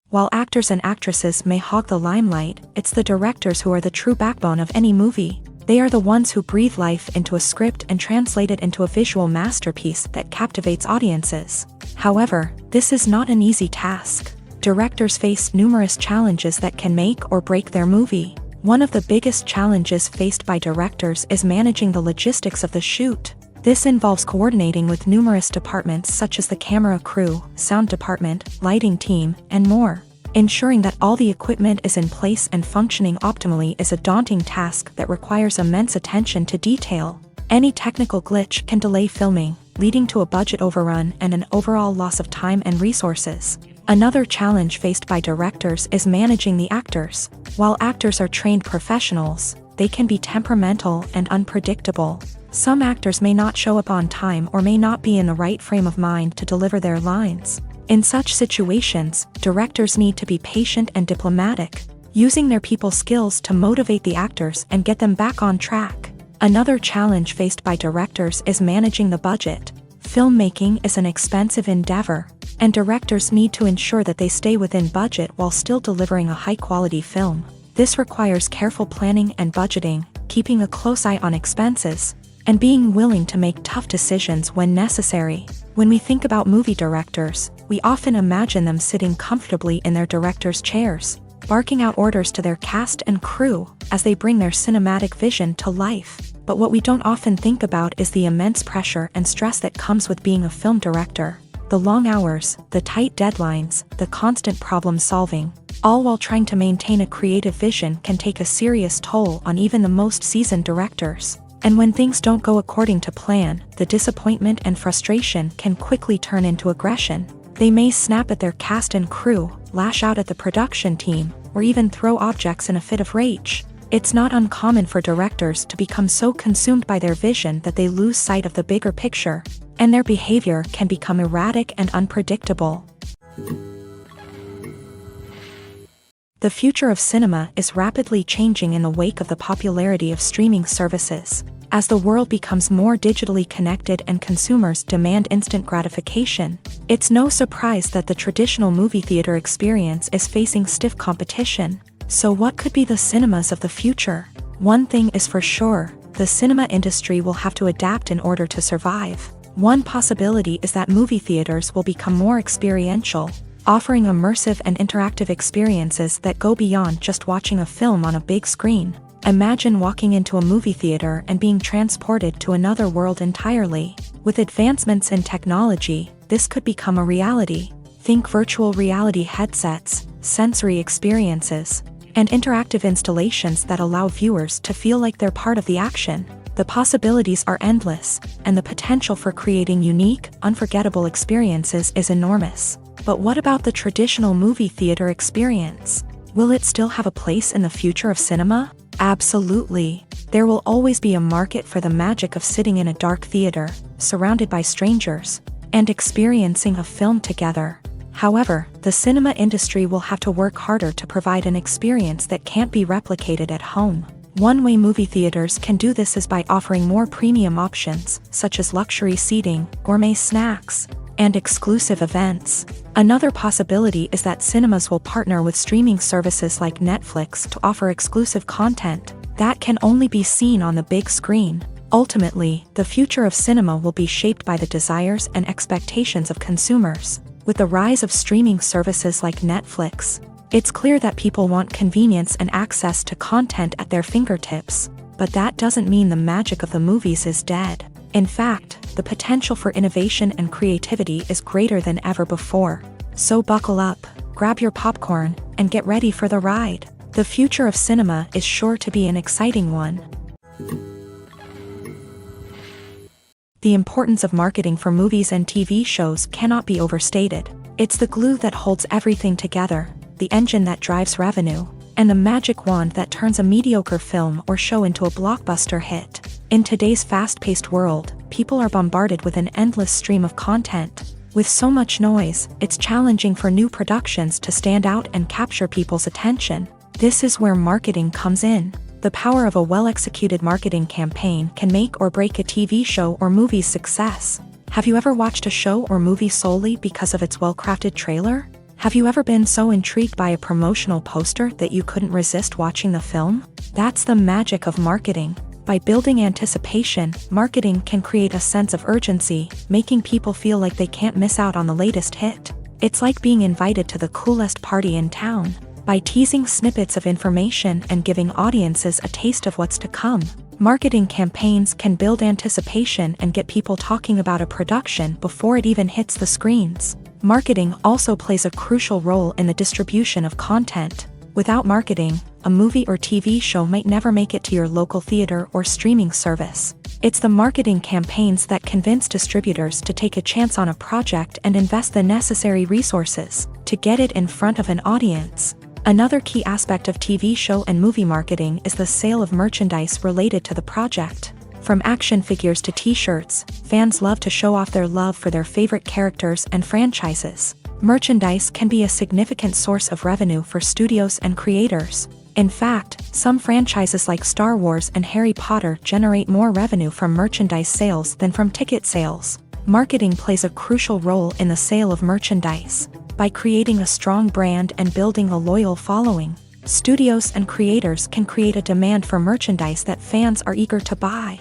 While actors and actresses may hog the limelight, it's the directors who are the true backbone of any movie. They are the ones who breathe life into a script and translate it into a visual masterpiece that captivates audiences. However, this is not an easy task. Directors face numerous challenges that can make or break their movie. One of the biggest challenges faced by directors is managing the logistics of the shoot. This involves coordinating with numerous departments such as the camera crew, sound department, lighting team, and more. Ensuring that all the equipment is in place and functioning optimally is a daunting task that requires immense attention to detail. Any technical glitch can delay filming, leading to a budget overrun and an overall loss of time and resources. Another challenge faced by directors is managing the actors. While actors are trained professionals, they can be temperamental and unpredictable. Some actors may not show up on time or may not be in the right frame of mind to deliver their lines. In such situations, directors need to be patient and diplomatic, using their people skills to motivate the actors and get them back on track. Another challenge faced by directors is managing the budget. Filmmaking is an expensive endeavor, and directors need to ensure that they stay within budget while still delivering a high-quality film. This requires careful planning and budgeting, keeping a close eye on expenses, and being willing to make tough decisions when necessary. When we think about movie directors, we often imagine them sitting comfortably in their director's chairs, barking out orders to their cast and crew as they bring their cinematic vision to life. But what we don't often think about is the immense pressure and stress that comes with being a film director. The long hours, the tight deadlines, the constant problem solving, all while trying to maintain a creative vision can take a serious toll on even the most seasoned directors. And when things don't go according to plan, the disappointment and frustration can quickly turn into aggression. They may snap at their cast and crew, lash out at the production team, or even throw objects in a fit of rage. It's not uncommon for directors to become so consumed by their vision that they lose sight of the bigger picture, and their behavior can become erratic and unpredictable. The future of cinema is rapidly changing in the wake of the popularity of streaming services. As the world becomes more digitally connected and consumers demand instant gratification, it's no surprise that the traditional movie theater experience is facing stiff competition. So what could be the cinemas of the future? One thing is for sure, the cinema industry will have to adapt in order to survive. One possibility is that movie theaters will become more experiential, offering immersive and interactive experiences that go beyond just watching a film on a big screen. Imagine walking into a movie theater and being transported to another world entirely. With advancements in technology, this could become a reality. Think virtual reality headsets, sensory experiences, and interactive installations that allow viewers to feel like they're part of the action. The possibilities are endless, and the potential for creating unique, unforgettable experiences is enormous. But what about the traditional movie theater experience? Will it still have a place in the future of cinema? Absolutely. There will always be a market for the magic of sitting in a dark theater, surrounded by strangers, and experiencing a film together. However, the cinema industry will have to work harder to provide an experience that can't be replicated at home. One way movie theaters can do this is by offering more premium options, such as luxury seating, gourmet snacks, and exclusive events. Another possibility is that cinemas will partner with streaming services like Netflix to offer exclusive content that can only be seen on the big screen. Ultimately, the future of cinema will be shaped by the desires and expectations of consumers. With the rise of streaming services like Netflix, it's clear that people want convenience and access to content at their fingertips. But that doesn't mean the magic of the movies is dead. In fact, the potential for innovation and creativity is greater than ever before. So buckle up, grab your popcorn, and get ready for the ride. The future of cinema is sure to be an exciting one. The importance of marketing for movies and TV shows cannot be overstated. It's the glue that holds everything together, the engine that drives revenue, and the magic wand that turns a mediocre film or show into a blockbuster hit. In today's fast-paced world, people are bombarded with an endless stream of content. With so much noise, it's challenging for new productions to stand out and capture people's attention. This is where marketing comes in. The power of a well-executed marketing campaign can make or break a TV show or movie's success. Have you ever watched a show or movie solely because of its well-crafted trailer? Have you ever been so intrigued by a promotional poster that you couldn't resist watching the film? That's the magic of marketing. By building anticipation, marketing can create a sense of urgency, making people feel like they can't miss out on the latest hit. It's like being invited to the coolest party in town. By teasing snippets of information and giving audiences a taste of what's to come, Marketing campaigns can build anticipation and get people talking about a production before it even hits the screens. Marketing also plays a crucial role in the distribution of content. Without marketing, a movie or TV show might never make it to your local theater or streaming service. It's the marketing campaigns that convince distributors to take a chance on a project and invest the necessary resources to get it in front of an audience. Another key aspect of TV show and movie marketing is the sale of merchandise related to the project. From action figures to t-shirts, fans love to show off their love for their favorite characters and franchises. Merchandise can be a significant source of revenue for studios and creators. In fact, some franchises like Star Wars and Harry Potter generate more revenue from merchandise sales than from ticket sales. Marketing plays a crucial role in the sale of merchandise. By creating a strong brand and building a loyal following, studios and creators can create a demand for merchandise that fans are eager to buy.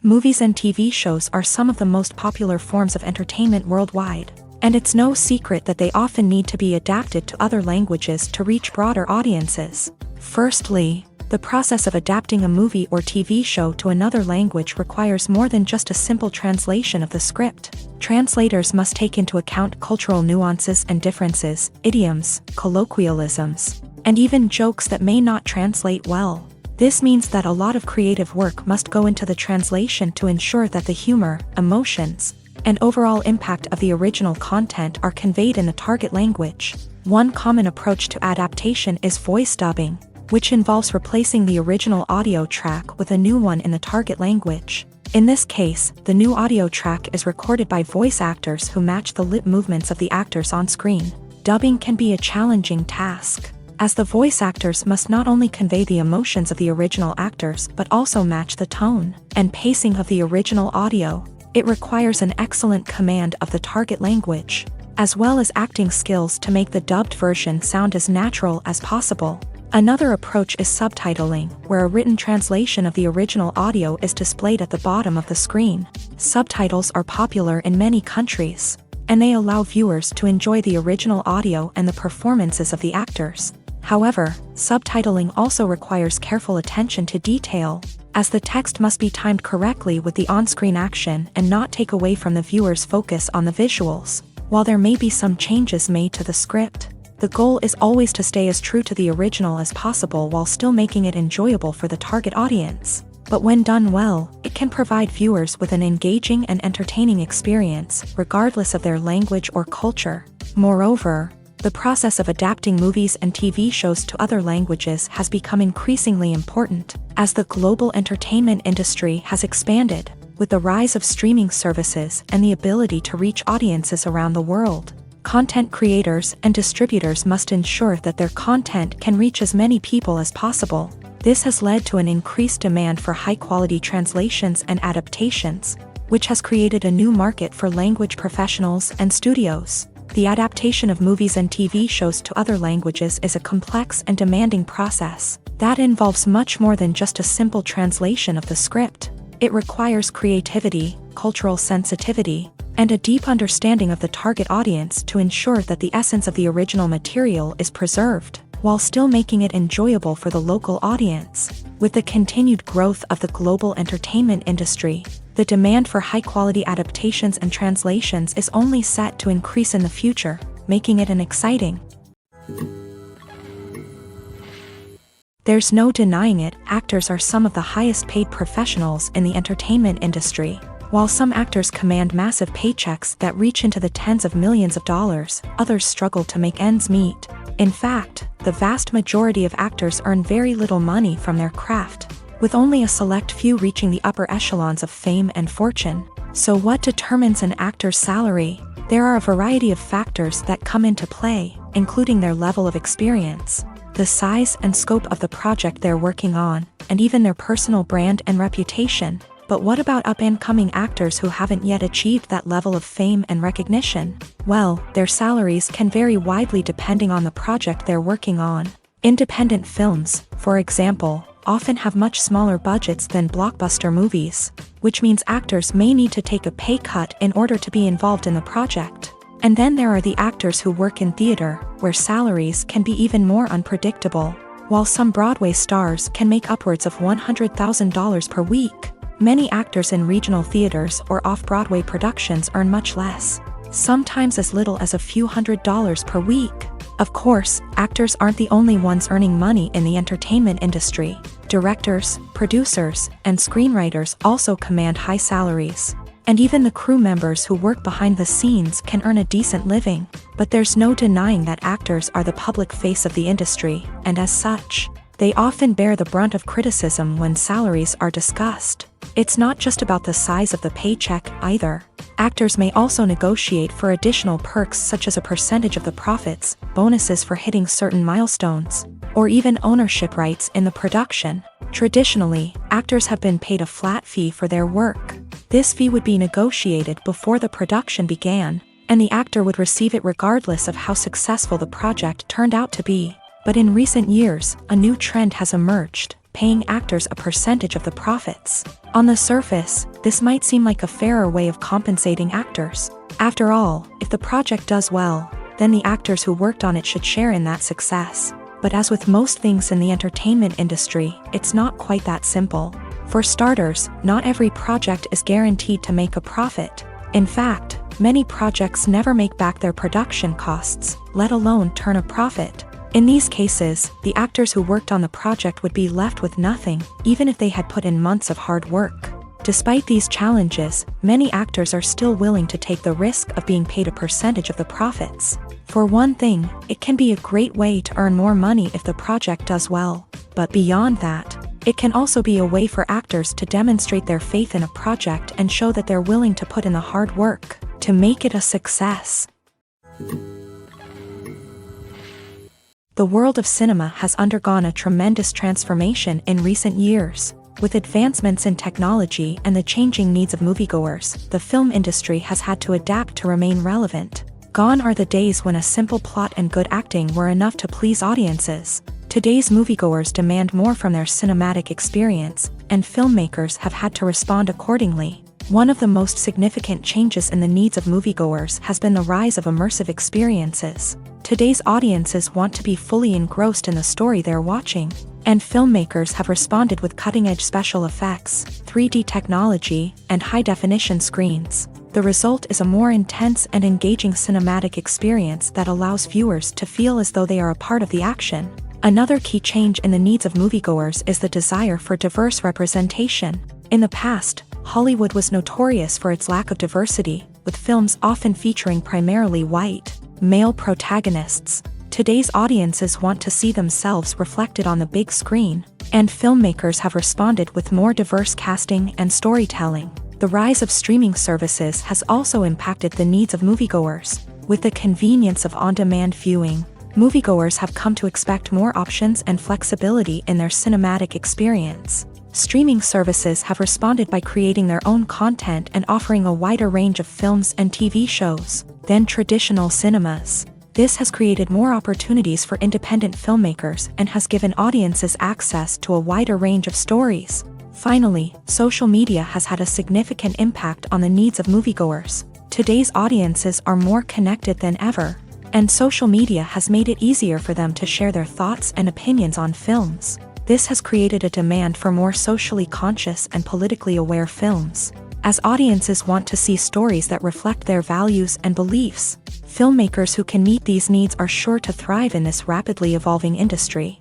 Movies and TV shows are some of the most popular forms of entertainment worldwide, and it's no secret that they often need to be adapted to other languages to reach broader audiences. Firstly, the process of adapting a movie or TV show to another language requires more than just a simple translation of the script. Translators must take into account cultural nuances and differences, idioms, colloquialisms, and even jokes that may not translate well. This means that a lot of creative work must go into the translation to ensure that the humor, emotions, and overall impact of the original content are conveyed in the target language. One common approach to adaptation is voice dubbing, which involves replacing the original audio track with a new one in the target language. In this case, the new audio track is recorded by voice actors who match the lip movements of the actors on screen. Dubbing can be a challenging task, as the voice actors must not only convey the emotions of the original actors but also match the tone and pacing of the original audio. It requires an excellent command of the target language, as well as acting skills to make the dubbed version sound as natural as possible. Another approach is subtitling, where a written translation of the original audio is displayed at the bottom of the screen. Subtitles are popular in many countries, and they allow viewers to enjoy the original audio and the performances of the actors. However, subtitling also requires careful attention to detail, as the text must be timed correctly with the on-screen action and not take away from the viewer's focus on the visuals. While there may be some changes made to the script, the goal is always to stay as true to the original as possible while still making it enjoyable for the target audience. But when done well, it can provide viewers with an engaging and entertaining experience, regardless of their language or culture. Moreover, the process of adapting movies and TV shows to other languages has become increasingly important, as the global entertainment industry has expanded, with the rise of streaming services and the ability to reach audiences around the world. Content creators and distributors must ensure that their content can reach as many people as possible. This has led to an increased demand for high-quality translations and adaptations, which has created a new market for language professionals and studios. The adaptation of movies and TV shows to other languages is a complex and demanding process that involves much more than just a simple translation of the script. It requires creativity, cultural sensitivity, and a deep understanding of the target audience to ensure that the essence of the original material is preserved, while still making it enjoyable for the local audience. With the continued growth of the global entertainment industry, the demand for high-quality adaptations and translations is only set to increase in the future, making it an exciting. There's no denying it, actors are some of the highest-paid professionals in the entertainment industry. While some actors command massive paychecks that reach into the tens of millions of dollars, others struggle to make ends meet. In fact, the vast majority of actors earn very little money from their craft, with only a select few reaching the upper echelons of fame and fortune. So what determines an actor's salary? There are a variety of factors that come into play, including their level of experience, the size and scope of the project they're working on, and even their personal brand and reputation. But what about up-and-coming actors who haven't yet achieved that level of fame and recognition? Well, their salaries can vary widely depending on the project they're working on. Independent films, for example, often have much smaller budgets than blockbuster movies, which means actors may need to take a pay cut in order to be involved in the project. And then there are the actors who work in theater, where salaries can be even more unpredictable. While some Broadway stars can make upwards of $100,000 per week, many actors in regional theaters or off-Broadway productions earn much less, sometimes as little as a few $100s per week. Of course, actors aren't the only ones earning money in the entertainment industry. Directors, producers, and screenwriters also command high salaries. And even the crew members who work behind the scenes can earn a decent living. But there's no denying that actors are the public face of the industry, and as such, they often bear the brunt of criticism when salaries are discussed. It's not just about the size of the paycheck, either. Actors may also negotiate for additional perks such as a percentage of the profits, bonuses for hitting certain milestones, or even ownership rights in the production. Traditionally, actors have been paid a flat fee for their work. This fee would be negotiated before the production began, and the actor would receive it regardless of how successful the project turned out to be. But in recent years, a new trend has emerged, paying actors a percentage of the profits. On the surface, this might seem like a fairer way of compensating actors. After all, if the project does well, then the actors who worked on it should share in that success. But as with most things in the entertainment industry, it's not quite that simple. For starters, not every project is guaranteed to make a profit. In fact, many projects never make back their production costs, let alone turn a profit. In these cases, the actors who worked on the project would be left with nothing, even if they had put in months of hard work. Despite these challenges, many actors are still willing to take the risk of being paid a percentage of the profits. For one thing, it can be a great way to earn more money if the project does well. But beyond that, it can also be a way for actors to demonstrate their faith in a project and show that they're willing to put in the hard work to make it a success. The world of cinema has undergone a tremendous transformation in recent years. With advancements in technology and the changing needs of moviegoers, the film industry has had to adapt to remain relevant. Gone are the days when a simple plot and good acting were enough to please audiences. Today's moviegoers demand more from their cinematic experience, and filmmakers have had to respond accordingly. One of the most significant changes in the needs of moviegoers has been the rise of immersive experiences. Today's audiences want to be fully engrossed in the story they're watching, and filmmakers have responded with cutting-edge special effects, 3D technology, and high-definition screens. The result is a more intense and engaging cinematic experience that allows viewers to feel as though they are a part of the action. Another key change in the needs of moviegoers is the desire for diverse representation. In the past, Hollywood was notorious for its lack of diversity, with films often featuring primarily white, male protagonists. Today's audiences want to see themselves reflected on the big screen, and filmmakers have responded with more diverse casting and storytelling. The rise of streaming services has also impacted the needs of moviegoers. With the convenience of on-demand viewing, moviegoers have come to expect more options and flexibility in their cinematic experience. Streaming services have responded by creating their own content and offering a wider range of films and TV shows than traditional cinemas. This has created more opportunities for independent filmmakers and has given audiences access to a wider range of stories. Finally, social media has had a significant impact on the needs of moviegoers. Today's audiences are more connected than ever, and social media has made it easier for them to share their thoughts and opinions on films. This has created a demand for more socially conscious and politically aware films. As audiences want to see stories that reflect their values and beliefs, filmmakers who can meet these needs are sure to thrive in this rapidly evolving industry.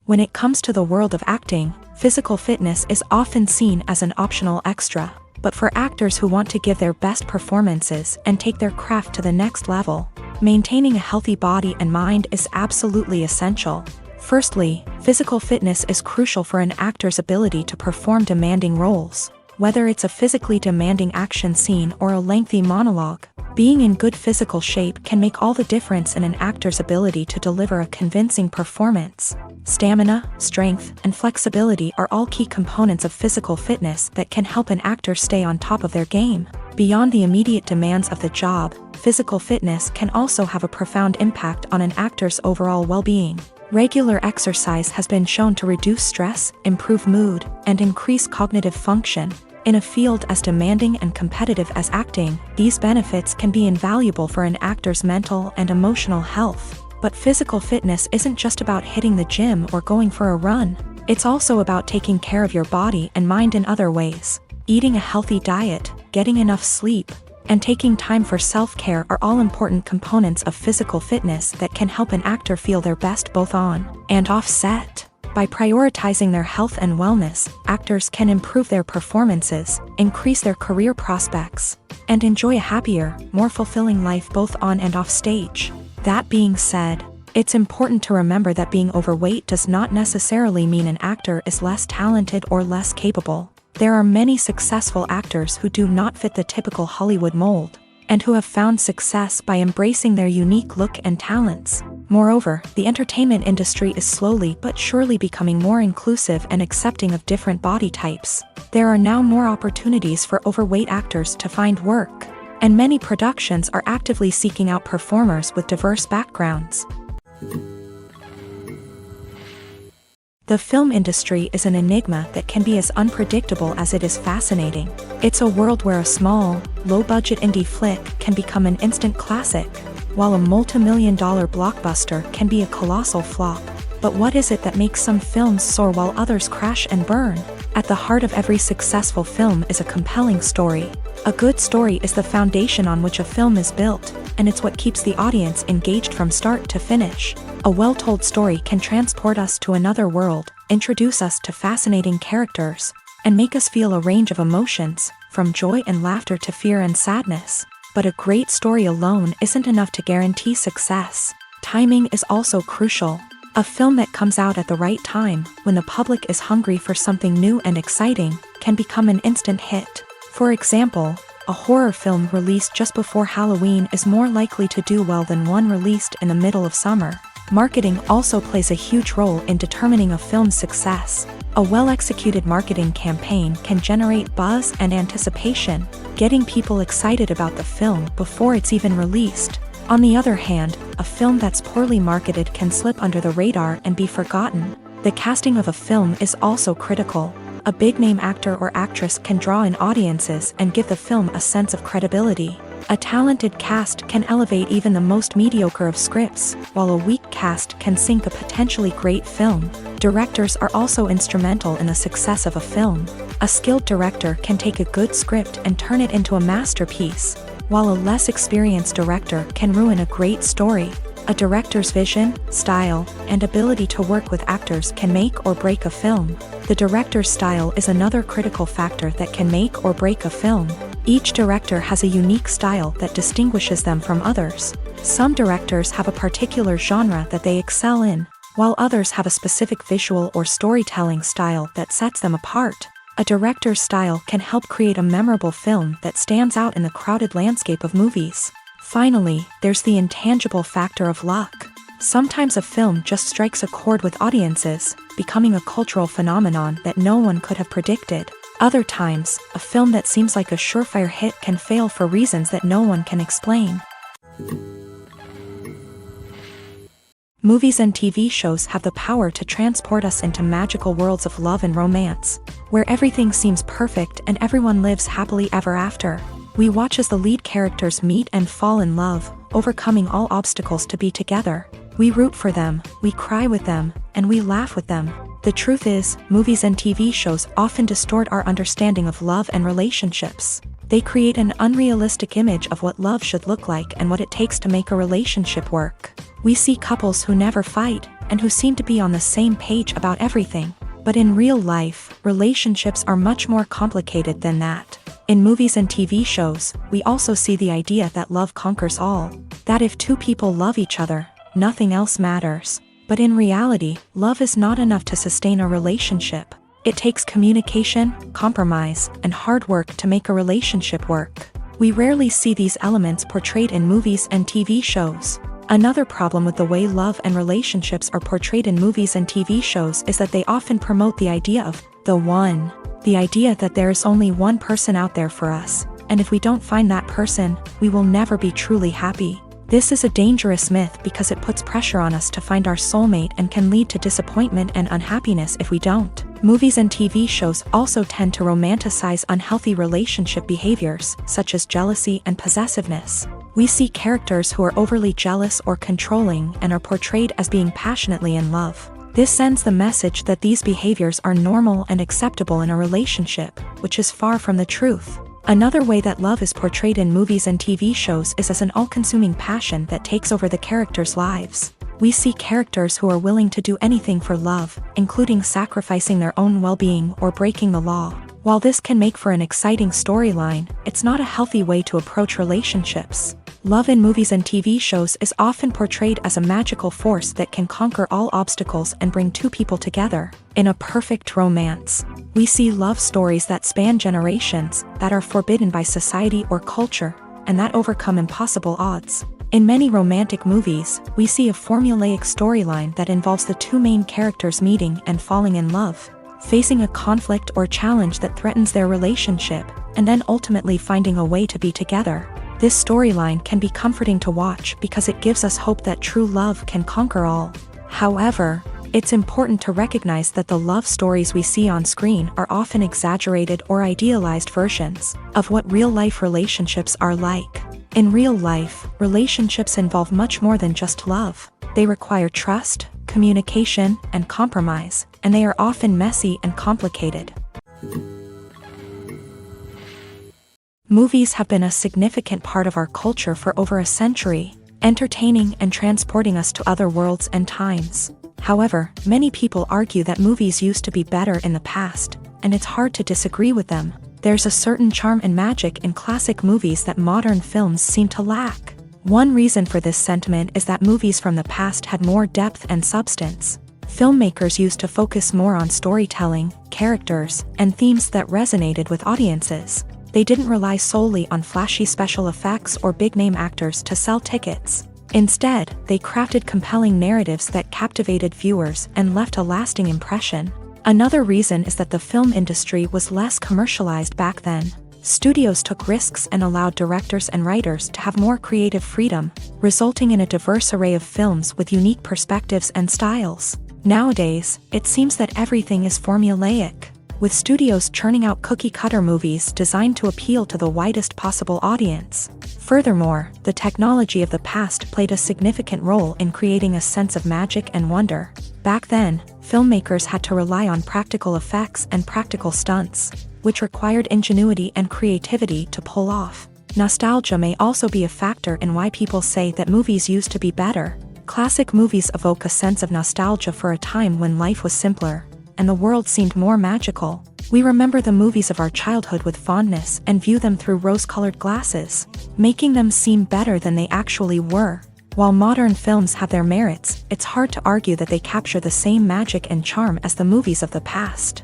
When it comes to the world of acting, physical fitness is often seen as an optional extra. But for actors who want to give their best performances and take their craft to the next level, maintaining a healthy body and mind is absolutely essential. Firstly, physical fitness is crucial for an actor's ability to perform demanding roles. Whether it's a physically demanding action scene or a lengthy monologue, being in good physical shape can make all the difference in an actor's ability to deliver a convincing performance. Stamina, strength, and flexibility are all key components of physical fitness that can help an actor stay on top of their game. Beyond the immediate demands of the job, physical fitness can also have a profound impact on an actor's overall well-being. Regular exercise has been shown to reduce stress, improve mood, and increase cognitive function. In a field as demanding and competitive as acting, these benefits can be invaluable for an actor's mental and emotional health. But physical fitness isn't just about hitting the gym or going for a run. It's also about taking care of your body and mind in other ways. Eating a healthy diet, getting enough sleep, and taking time for self-care are all important components of physical fitness that can help an actor feel their best both on and off set. By prioritizing their health and wellness, actors can improve their performances, increase their career prospects, and enjoy a happier, more fulfilling life both on and off stage. That being said, it's important to remember that being overweight does not necessarily mean an actor is less talented or less capable. There are many successful actors who do not fit the typical Hollywood mold, and who have found success by embracing their unique look and talents. Moreover, the entertainment industry is slowly but surely becoming more inclusive and accepting of different body types. There are now more opportunities for overweight actors to find work, and many productions are actively seeking out performers with diverse backgrounds. The film industry is an enigma that can be as unpredictable as it is fascinating. It's a world where a small, low-budget indie flick can become an instant classic, while a multi-million-dollar blockbuster can be a colossal flop. But what is it that makes some films soar while others crash and burn? At the heart of every successful film is a compelling story. A good story is the foundation on which a film is built, and it's what keeps the audience engaged from start to finish. A well-told story can transport us to another world, introduce us to fascinating characters, and make us feel a range of emotions, from joy and laughter to fear and sadness. But a great story alone isn't enough to guarantee success. Timing is also crucial. A film that comes out at the right time, when the public is hungry for something new and exciting, can become an instant hit. For example, a horror film released just before Halloween is more likely to do well than one released in the middle of summer. Marketing also plays a huge role in determining a film's success. A well-executed marketing campaign can generate buzz and anticipation, getting people excited about the film before it's even released. On the other hand, a film that's poorly marketed can slip under the radar and be forgotten. The casting of a film is also critical. A big-name actor or actress can draw in audiences and give the film a sense of credibility. A talented cast can elevate even the most mediocre of scripts, while a weak cast can sink a potentially great film. Directors are also instrumental in the success of a film. A skilled director can take a good script and turn it into a masterpiece, while a less experienced director can ruin a great story. A director's vision, style, and ability to work with actors can make or break a film. The director's style is another critical factor that can make or break a film. Each director has a unique style that distinguishes them from others. Some directors have a particular genre that they excel in, while others have a specific visual or storytelling style that sets them apart. A director's style can help create a memorable film that stands out in the crowded landscape of movies. Finally, there's the intangible factor of luck. Sometimes a film just strikes a chord with audiences, becoming a cultural phenomenon that no one could have predicted. Other times, a film that seems like a surefire hit can fail for reasons that no one can explain. Movies and TV shows have the power to transport us into magical worlds of love and romance, where everything seems perfect and everyone lives happily ever after. We watch as the lead characters meet and fall in love, overcoming all obstacles to be together. We root for them, we cry with them, and we laugh with them. The truth is, movies and TV shows often distort our understanding of love and relationships. They create an unrealistic image of what love should look like and what it takes to make a relationship work. We see couples who never fight, and who seem to be on the same page about everything. But in real life, relationships are much more complicated than that. In movies and TV shows, we also see the idea that love conquers all. That if two people love each other, nothing else matters. But in reality, love is not enough to sustain a relationship. It takes communication, compromise, and hard work to make a relationship work. We rarely see these elements portrayed in movies and TV shows. Another problem with the way love and relationships are portrayed in movies and TV shows is that they often promote the idea of the one. The idea that there is only one person out there for us, and if we don't find that person, we will never be truly happy. This is a dangerous myth because it puts pressure on us to find our soulmate and can lead to disappointment and unhappiness if we don't. Movies and TV shows also tend to romanticize unhealthy relationship behaviors, such as jealousy and possessiveness. We see characters who are overly jealous or controlling and are portrayed as being passionately in love. This sends the message that these behaviors are normal and acceptable in a relationship, which is far from the truth. Another way that love is portrayed in movies and TV shows is as an all-consuming passion that takes over the characters' lives. We see characters who are willing to do anything for love, including sacrificing their own well-being or breaking the law. While this can make for an exciting storyline, it's not a healthy way to approach relationships. Love in movies and TV shows is often portrayed as a magical force that can conquer all obstacles and bring two people together. In a perfect romance, we see love stories that span generations, that are forbidden by society or culture, and that overcome impossible odds. In many romantic movies, we see a formulaic storyline that involves the two main characters meeting and falling in love, facing a conflict or challenge that threatens their relationship, and then ultimately finding a way to be together. This storyline can be comforting to watch because it gives us hope that true love can conquer all. However, it's important to recognize that the love stories we see on screen are often exaggerated or idealized versions of what real-life relationships are like. In real life, relationships involve much more than just love. They require trust, communication, and compromise, and they are often messy and complicated. Movies have been a significant part of our culture for over a century, entertaining and transporting us to other worlds and times. However, many people argue that movies used to be better in the past, and it's hard to disagree with them. There's a certain charm and magic in classic movies that modern films seem to lack. One reason for this sentiment is that movies from the past had more depth and substance. Filmmakers used to focus more on storytelling, characters, and themes that resonated with audiences. They didn't rely solely on flashy special effects or big-name actors to sell tickets. Instead, they crafted compelling narratives that captivated viewers and left a lasting impression. Another reason is that the film industry was less commercialized back then. Studios took risks and allowed directors and writers to have more creative freedom, resulting in a diverse array of films with unique perspectives and styles. Nowadays, it seems that everything is formulaic, with studios churning out cookie-cutter movies designed to appeal to the widest possible audience. Furthermore, the technology of the past played a significant role in creating a sense of magic and wonder. Back then, filmmakers had to rely on practical effects and practical stunts, which required ingenuity and creativity to pull off. Nostalgia may also be a factor in why people say that movies used to be better. Classic movies evoke a sense of nostalgia for a time when life was simpler, and the world seemed more magical. We remember the movies of our childhood with fondness and view them through rose-colored glasses, making them seem better than they actually were. While modern films have their merits, it's hard to argue that they capture the same magic and charm as the movies of the past.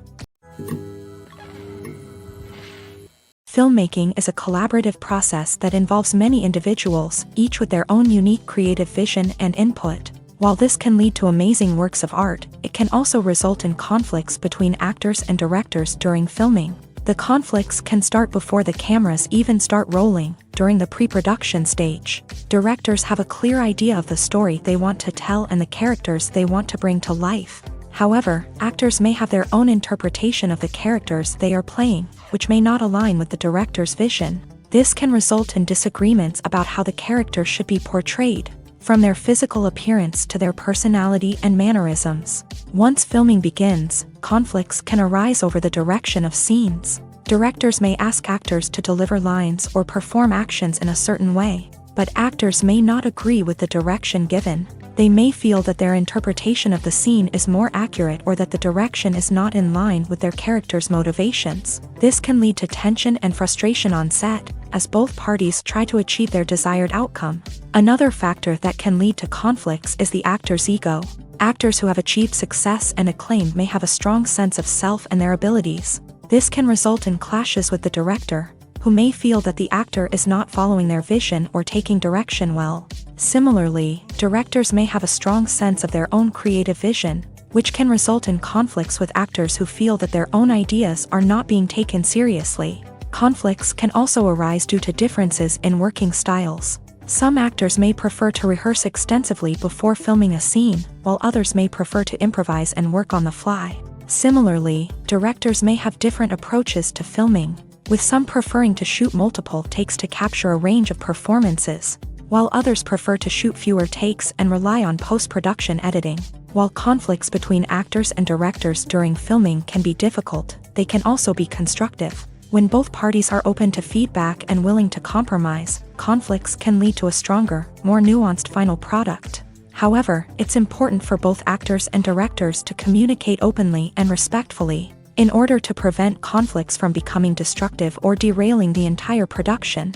Filmmaking is a collaborative process that involves many individuals, each with their own unique creative vision and input. While this can lead to amazing works of art, it can also result in conflicts between actors and directors during filming. The conflicts can start before the cameras even start rolling, during the pre-production stage. Directors have a clear idea of the story they want to tell and the characters they want to bring to life. However, actors may have their own interpretation of the characters they are playing, which may not align with the director's vision. This can result in disagreements about how the character should be portrayed, from their physical appearance to their personality and mannerisms. Once filming begins, conflicts can arise over the direction of scenes. Directors may ask actors to deliver lines or perform actions in a certain way, but actors may not agree with the direction given. They may feel that their interpretation of the scene is more accurate or that the direction is not in line with their character's motivations. This can lead to tension and frustration on set, as both parties try to achieve their desired outcome. Another factor that can lead to conflicts is the actor's ego. Actors who have achieved success and acclaim may have a strong sense of self and their abilities. This can result in clashes with the director, who may feel that the actor is not following their vision or taking direction well. Similarly, directors may have a strong sense of their own creative vision, which can result in conflicts with actors who feel that their own ideas are not being taken seriously. Conflicts can also arise due to differences in working styles. Some actors may prefer to rehearse extensively before filming a scene, while others may prefer to improvise and work on the fly. Similarly, directors may have different approaches to filming. with some preferring to shoot multiple takes to capture a range of performances, while others prefer to shoot fewer takes and rely on post-production editing. While conflicts between actors and directors during filming can be difficult, they can also be constructive. When both parties are open to feedback and willing to compromise, conflicts can lead to a stronger, more nuanced final product. However, it's important for both actors and directors to communicate openly and respectfully, in order to prevent conflicts from becoming destructive or derailing the entire production.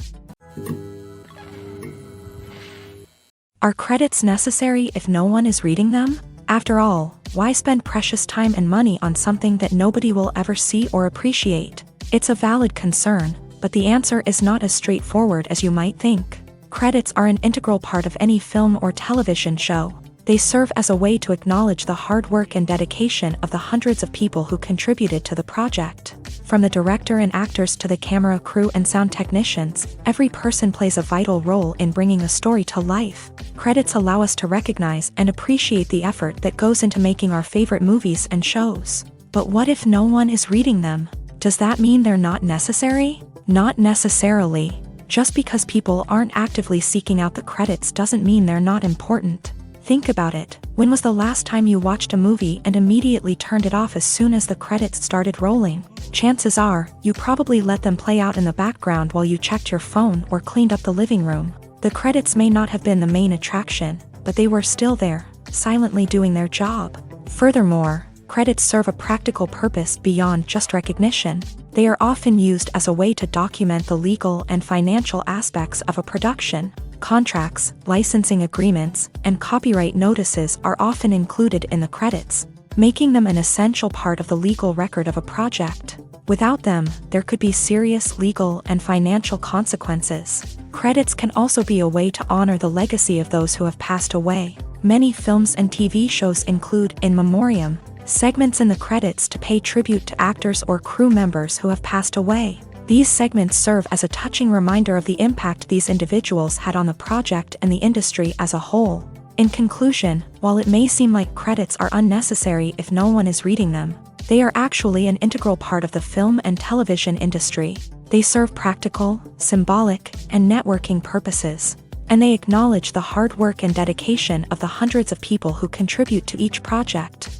Are credits necessary if no one is reading them? After all, why spend precious time and money on something that nobody will ever see or appreciate? It's a valid concern, but the answer is not as straightforward as you might think. Credits are an integral part of any film or television show. They serve as a way to acknowledge the hard work and dedication of the hundreds of people who contributed to the project. From the director and actors to the camera crew and sound technicians, every person plays a vital role in bringing a story to life. Credits allow us to recognize and appreciate the effort that goes into making our favorite movies and shows. But what if no one is reading them? Does that mean they're not necessary? Not necessarily. Just because people aren't actively seeking out the credits doesn't mean they're not important. Think about it. When was the last time you watched a movie and immediately turned it off as soon as the credits started rolling? Chances are, you probably let them play out in the background while you checked your phone or cleaned up the living room. The credits may not have been the main attraction, but they were still there, silently doing their job. Furthermore, credits serve a practical purpose beyond just recognition. They are often used as a way to document the legal and financial aspects of a production. Contracts, licensing agreements, and copyright notices are often included in the credits, making them an essential part of the legal record of a project. Without them, there could be serious legal and financial consequences. Credits can also be a way to honor the legacy of those who have passed away. Many films and TV shows include in memoriam segments in the credits to pay tribute to actors or crew members who have passed away. These segments serve as a touching reminder of the impact these individuals had on the project and the industry as a whole. In conclusion, while it may seem like credits are unnecessary if no one is reading them, they are actually an integral part of the film and television industry. They serve practical, symbolic, and networking purposes, and they acknowledge the hard work and dedication of the hundreds of people who contribute to each project.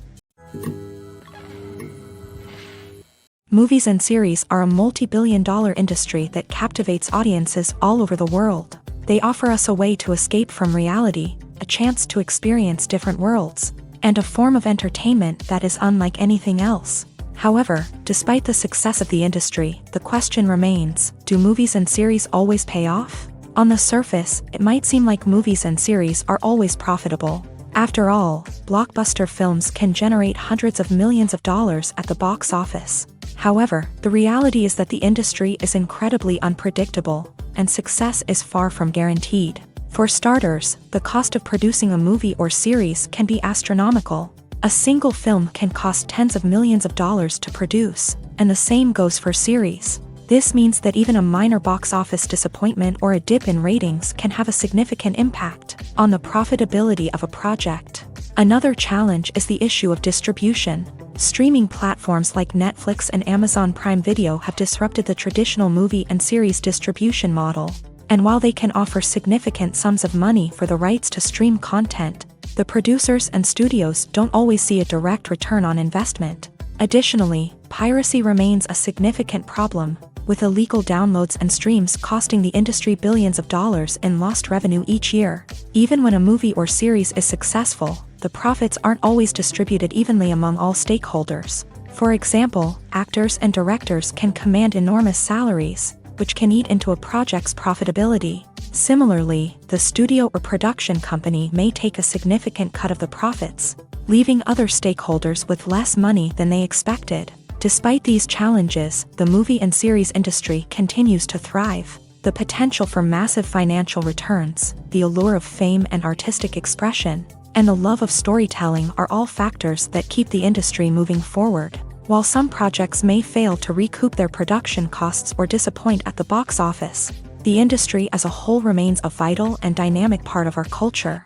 Movies and series are a multi-billion-dollar industry that captivates audiences all over the world. They offer us a way to escape from reality, a chance to experience different worlds, and a form of entertainment that is unlike anything else. However, despite the success of the industry, the question remains, do movies and series always pay off? On the surface, it might seem like movies and series are always profitable. After all, blockbuster films can generate hundreds of millions of dollars at the box office. However, the reality is that the industry is incredibly unpredictable, and success is far from guaranteed. For starters, the cost of producing a movie or series can be astronomical. A single film can cost tens of millions of dollars to produce, and the same goes for series. This means that even a minor box office disappointment or a dip in ratings can have a significant impact on the profitability of a project. Another challenge is the issue of distribution. Streaming platforms like Netflix and Amazon Prime Video have disrupted the traditional movie and series distribution model. And while they can offer significant sums of money for the rights to stream content, the producers and studios don't always see a direct return on investment. Additionally, piracy remains a significant problem, with illegal downloads and streams costing the industry billions of dollars in lost revenue each year. Even when a movie or series is successful, the profits aren't always distributed evenly among all stakeholders. For example, actors and directors can command enormous salaries, which can eat into a project's profitability. Similarly, the studio or production company may take a significant cut of the profits, leaving other stakeholders with less money than they expected. Despite these challenges, the movie and series industry continues to thrive. The potential for massive financial returns, the allure of fame and artistic expression, and the love of storytelling are all factors that keep the industry moving forward. While some projects may fail to recoup their production costs or disappoint at the box office, the industry as a whole remains a vital and dynamic part of our culture.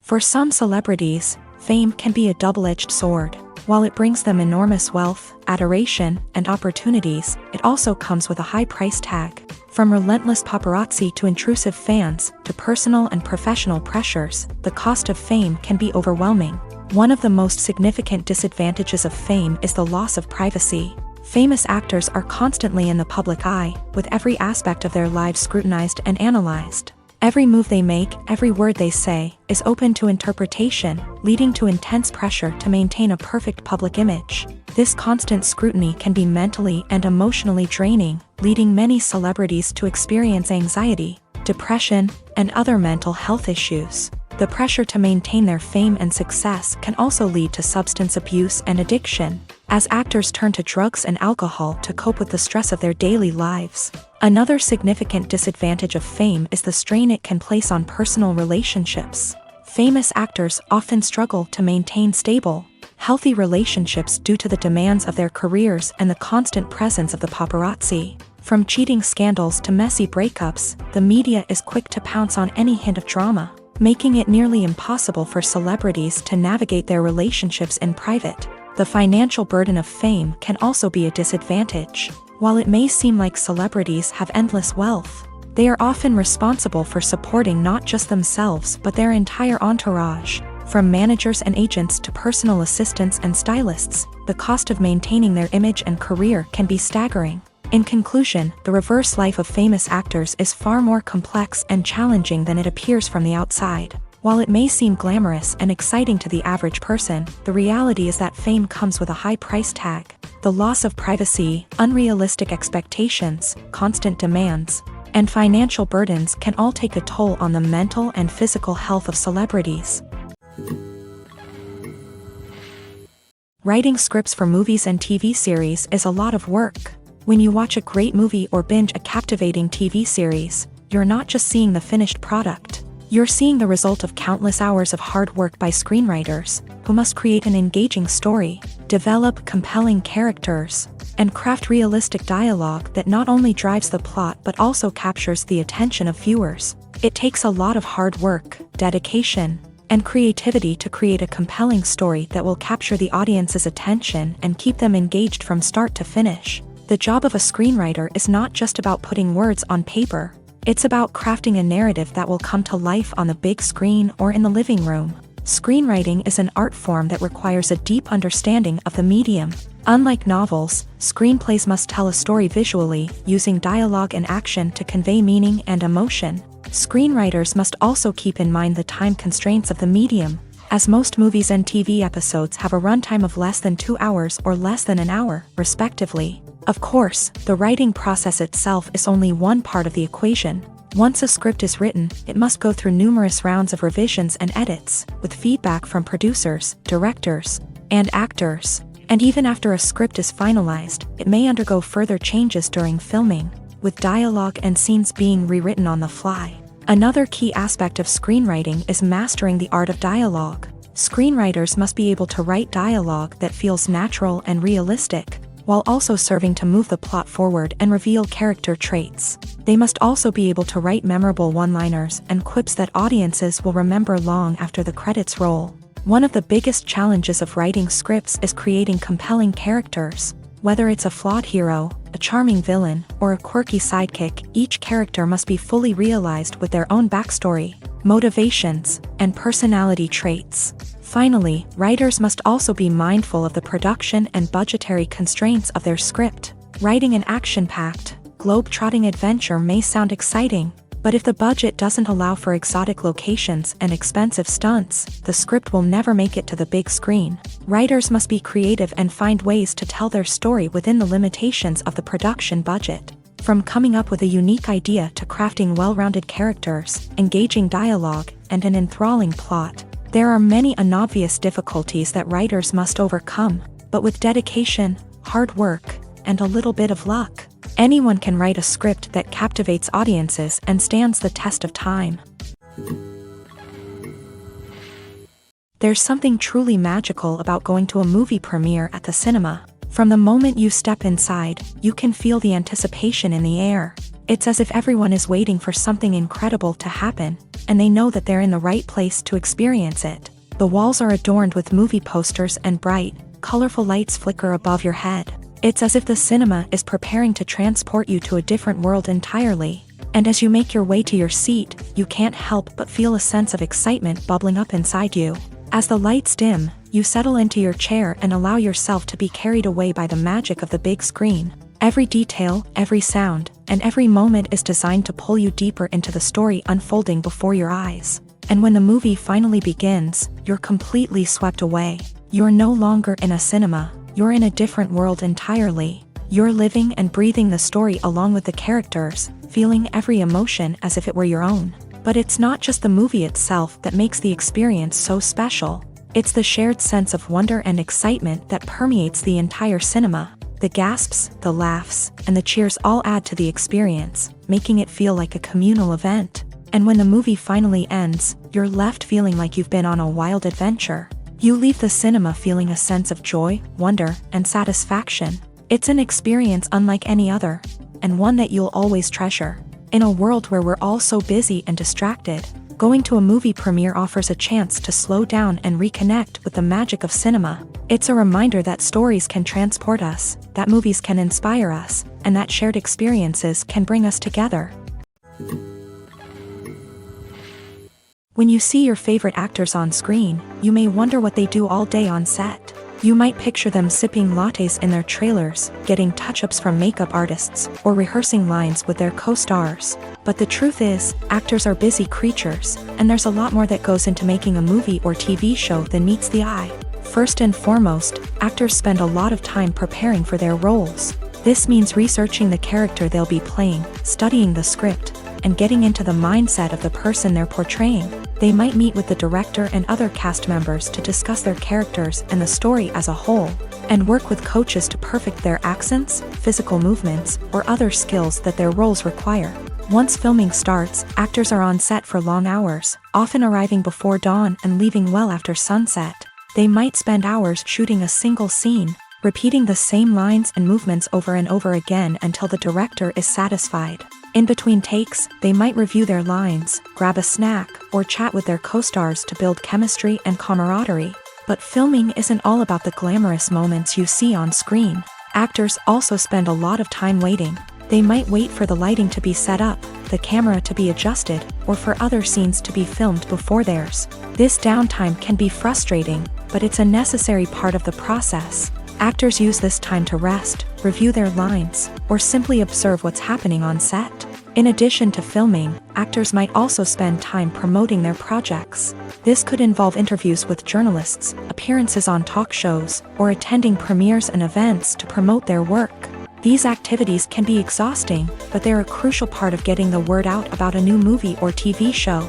For some celebrities, fame can be a double-edged sword. While it brings them enormous wealth, adoration, and opportunities, it also comes with a high price tag. From relentless paparazzi to intrusive fans, to personal and professional pressures, the cost of fame can be overwhelming. One of the most significant disadvantages of fame is the loss of privacy. Famous actors are constantly in the public eye, with every aspect of their lives scrutinized and analyzed. Every move they make, every word they say, is open to interpretation, leading to intense pressure to maintain a perfect public image. This constant scrutiny can be mentally and emotionally draining, leading many celebrities to experience anxiety, depression, and other mental health issues. The pressure to maintain their fame and success can also lead to substance abuse and addiction, as actors turn to drugs and alcohol to cope with the stress of their daily lives. Another significant disadvantage of fame is the strain it can place on personal relationships. Famous actors often struggle to maintain stable, healthy relationships due to the demands of their careers and the constant presence of the paparazzi. From cheating scandals to messy breakups, the media is quick to pounce on any hint of drama, making it nearly impossible for celebrities to navigate their relationships in private. The financial burden of fame can also be a disadvantage. While it may seem like celebrities have endless wealth, they are often responsible for supporting not just themselves but their entire entourage. From managers and agents to personal assistants and stylists, the cost of maintaining their image and career can be staggering. In conclusion, the reverse life of famous actors is far more complex and challenging than it appears from the outside. While it may seem glamorous and exciting to the average person, the reality is that fame comes with a high price tag. The loss of privacy, unrealistic expectations, constant demands, and financial burdens can all take a toll on the mental and physical health of celebrities. Writing scripts for movies and TV series is a lot of work. When you watch a great movie or binge a captivating TV series, you're not just seeing the finished product. You're seeing the result of countless hours of hard work by screenwriters, who must create an engaging story, develop compelling characters, and craft realistic dialogue that not only drives the plot but also captures the attention of viewers. It takes a lot of hard work, dedication, and creativity to create a compelling story that will capture the audience's attention and keep them engaged from start to finish. The job of a screenwriter is not just about putting words on paper. It's about crafting a narrative that will come to life on the big screen or in the living room. Screenwriting is an art form that requires a deep understanding of the medium. Unlike novels, screenplays must tell a story visually, using dialogue and action to convey meaning and emotion. Screenwriters must also keep in mind the time constraints of the medium, as most movies and TV episodes have a runtime of less than 2 hours or less than an hour, respectively. Of course, the writing process itself is only one part of the equation. Once a script is written, it must go through numerous rounds of revisions and edits, with feedback from producers, directors, and actors. And even after a script is finalized, it may undergo further changes during filming, with dialogue and scenes being rewritten on the fly. Another key aspect of screenwriting is mastering the art of dialogue. Screenwriters must be able to write dialogue that feels natural and realistic, while also serving to move the plot forward and reveal character traits. They must also be able to write memorable one-liners and quips that audiences will remember long after the credits roll. One of the biggest challenges of writing scripts is creating compelling characters. Whether it's a flawed hero, a charming villain, or a quirky sidekick, each character must be fully realized with their own backstory, motivations, and personality traits. Finally, writers must also be mindful of the production and budgetary constraints of their script. Writing an action-packed, globe-trotting adventure may sound exciting, but if the budget doesn't allow for exotic locations and expensive stunts, the script will never make it to the big screen. Writers must be creative and find ways to tell their story within the limitations of the production budget. From coming up with a unique idea to crafting well-rounded characters, engaging dialogue, and an enthralling plot, there are many unobvious difficulties that writers must overcome, but with dedication, hard work, and a little bit of luck, anyone can write a script that captivates audiences and stands the test of time. There's something truly magical about going to a movie premiere at the cinema. From the moment you step inside, you can feel the anticipation in the air. It's as if everyone is waiting for something incredible to happen, and they know that they're in the right place to experience it. The walls are adorned with movie posters and bright, colorful lights flicker above your head. It's as if the cinema is preparing to transport you to a different world entirely. And as you make your way to your seat, you can't help but feel a sense of excitement bubbling up inside you. As the lights dim, you settle into your chair and allow yourself to be carried away by the magic of the big screen. Every detail, every sound, and every moment is designed to pull you deeper into the story unfolding before your eyes. And when the movie finally begins, you're completely swept away. You're no longer in a cinema, you're in a different world entirely. You're living and breathing the story along with the characters, feeling every emotion as if it were your own. But it's not just the movie itself that makes the experience so special. It's the shared sense of wonder and excitement that permeates the entire cinema. The gasps, the laughs, and the cheers all add to the experience, making it feel like a communal event. And when the movie finally ends, you're left feeling like you've been on a wild adventure. You leave the cinema feeling a sense of joy, wonder, and satisfaction. It's an experience unlike any other, and one that you'll always treasure. In a world where we're all so busy and distracted, going to a movie premiere offers a chance to slow down and reconnect with the magic of cinema. It's a reminder that stories can transport us, that movies can inspire us, and that shared experiences can bring us together. When you see your favorite actors on screen, you may wonder what they do all day on set. You might picture them sipping lattes in their trailers, getting touch-ups from makeup artists, or rehearsing lines with their co-stars. But the truth is, actors are busy creatures, and there's a lot more that goes into making a movie or TV show than meets the eye. First and foremost, actors spend a lot of time preparing for their roles. This means researching the character they'll be playing, studying the script, and getting into the mindset of the person they're portraying. They might meet with the director and other cast members to discuss their characters and the story as a whole, and work with coaches to perfect their accents, physical movements, or other skills that their roles require. Once filming starts, actors are on set for long hours, often arriving before dawn and leaving well after sunset. They might spend hours shooting a single scene, repeating the same lines and movements over and over again until the director is satisfied. In between takes, they might review their lines, grab a snack, or chat with their co-stars to build chemistry and camaraderie. But filming isn't all about the glamorous moments you see on screen. Actors also spend a lot of time waiting. They might wait for the lighting to be set up, the camera to be adjusted, or for other scenes to be filmed before theirs. This downtime can be frustrating, but it's a necessary part of the process. Actors use this time to rest, review their lines, or simply observe what's happening on set. In addition to filming, actors might also spend time promoting their projects. This could involve interviews with journalists, appearances on talk shows, or attending premieres and events to promote their work. These activities can be exhausting, but they're a crucial part of getting the word out about a new movie or TV show.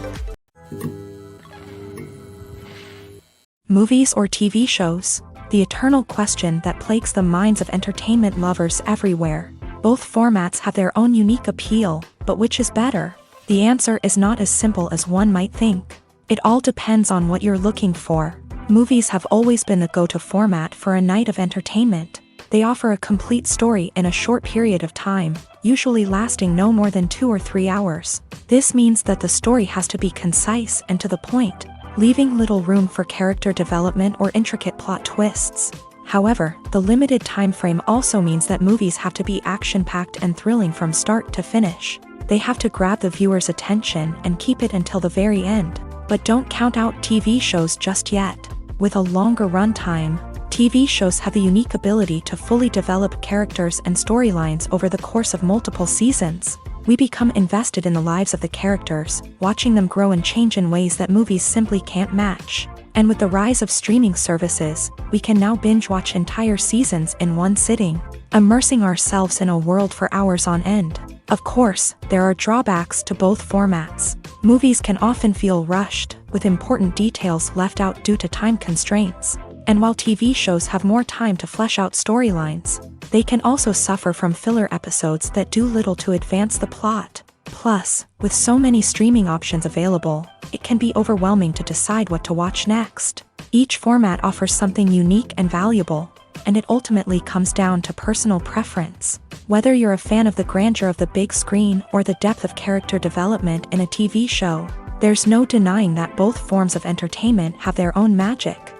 Movies or TV shows? The eternal question that plagues the minds of entertainment lovers everywhere. Both formats have their own unique appeal, but which is better? The answer is not as simple as one might think. It all depends on what you're looking for. Movies have always been the go-to format for a night of entertainment. They offer a complete story in a short period of time, usually lasting no more than 2 or 3 hours. This means that the story has to be concise and to the point, leaving little room for character development or intricate plot twists. However, the limited time frame also means that movies have to be action-packed and thrilling from start to finish. They have to grab the viewer's attention and keep it until the very end. But don't count out TV shows just yet. With a longer runtime, TV shows have the unique ability to fully develop characters and storylines over the course of multiple seasons. We become invested in the lives of the characters, watching them grow and change in ways that movies simply can't match. And with the rise of streaming services, we can now binge-watch entire seasons in one sitting, immersing ourselves in a world for hours on end. Of course, there are drawbacks to both formats. Movies can often feel rushed, with important details left out due to time constraints. And while TV shows have more time to flesh out storylines, they can also suffer from filler episodes that do little to advance the plot. Plus, with so many streaming options available, it can be overwhelming to decide what to watch next. Each format offers something unique and valuable, and it ultimately comes down to personal preference. Whether you're a fan of the grandeur of the big screen or the depth of character development in a TV show, there's no denying that both forms of entertainment have their own magic.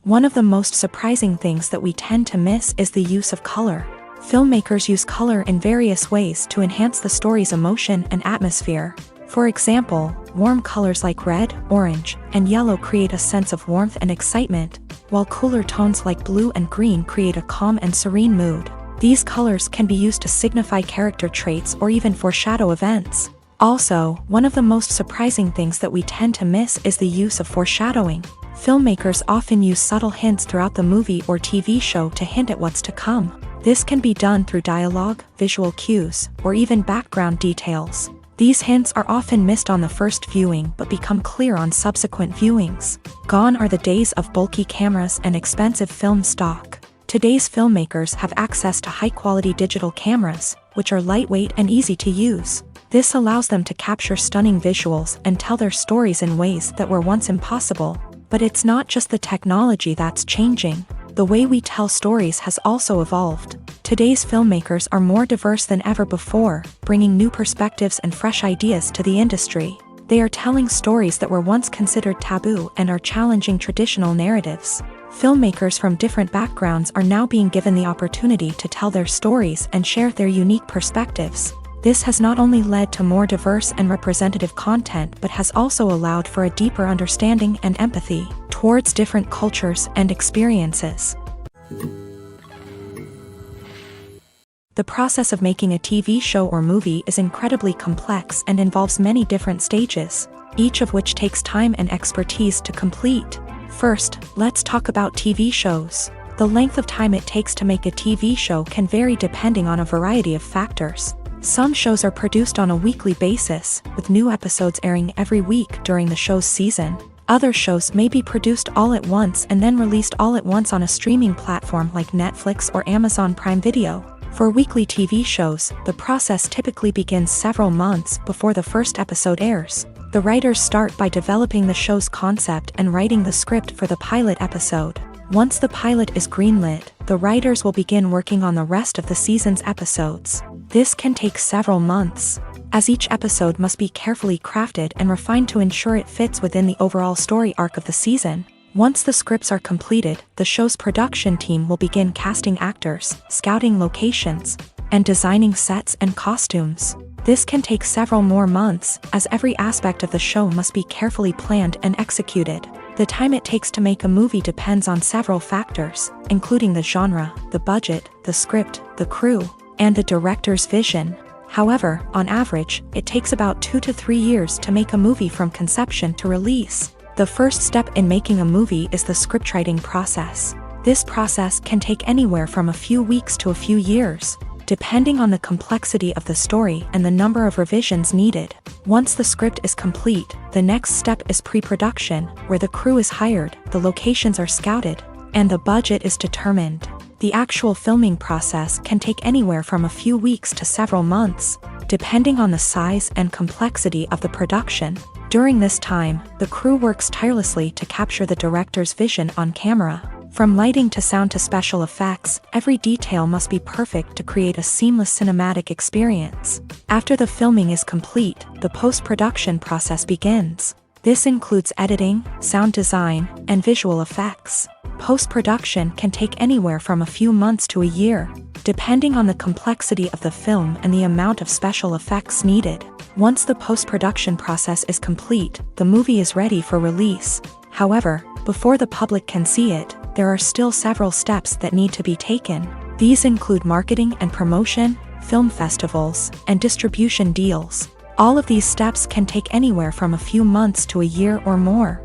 One of the most surprising things that we tend to miss is the use of color. Filmmakers use color in various ways to enhance the story's emotion and atmosphere. For example, warm colors like red, orange, and yellow create a sense of warmth and excitement, while cooler tones like blue and green create a calm and serene mood. These colors can be used to signify character traits or even foreshadow events. Also, one of the most surprising things that we tend to miss is the use of foreshadowing. Filmmakers often use subtle hints throughout the movie or TV show to hint at what's to come. This can be done through dialogue, visual cues, or even background details. These hints are often missed on the first viewing but become clear on subsequent viewings. Gone are the days of bulky cameras and expensive film stock. Today's filmmakers have access to high-quality digital cameras, which are lightweight and easy to use. This allows them to capture stunning visuals and tell their stories in ways that were once impossible. But it's not just the technology that's changing. The way we tell stories has also evolved. Today's filmmakers are more diverse than ever before, bringing new perspectives and fresh ideas to the industry. They are telling stories that were once considered taboo and are challenging traditional narratives. Filmmakers from different backgrounds are now being given the opportunity to tell their stories and share their unique perspectives. This has not only led to more diverse and representative content but has also allowed for a deeper understanding and empathy towards different cultures and experiences. The process of making a TV show or movie is incredibly complex and involves many different stages, each of which takes time and expertise to complete. First, let's talk about TV shows. The length of time it takes to make a TV show can vary depending on a variety of factors. Some shows are produced on a weekly basis, with new episodes airing every week during the show's season. Other shows may be produced all at once and then released all at once on a streaming platform like Netflix or Amazon Prime Video. For weekly TV shows, the process typically begins several months before the first episode airs. The writers start by developing the show's concept and writing the script for the pilot episode. Once the pilot is greenlit, the writers will begin working on the rest of the season's episodes. This can take several months, as each episode must be carefully crafted and refined to ensure it fits within the overall story arc of the season. Once the scripts are completed, the show's production team will begin casting actors, scouting locations, and designing sets and costumes. This can take several more months, as every aspect of the show must be carefully planned and executed. The time it takes to make a movie depends on several factors, including the genre, the budget, the script, the crew, and the director's vision. However, on average, it takes about 2 to 3 years to make a movie from conception to release. The first step in making a movie is the scriptwriting process. This process can take anywhere from a few weeks to a few years, depending on the complexity of the story and the number of revisions needed. Once the script is complete, the next step is pre-production, where the crew is hired, the locations are scouted, and the budget is determined. The actual filming process can take anywhere from a few weeks to several months, depending on the size and complexity of the production. During this time, the crew works tirelessly to capture the director's vision on camera. From lighting to sound to special effects, every detail must be perfect to create a seamless cinematic experience. After the filming is complete, the post-production process begins. This includes editing, sound design, and visual effects. Post-production can take anywhere from a few months to a year, depending on the complexity of the film and the amount of special effects needed. Once the post-production process is complete, the movie is ready for release. However, before the public can see it, there are still several steps that need to be taken. These include marketing and promotion, film festivals, and distribution deals. All of these steps can take anywhere from a few months to a year or more.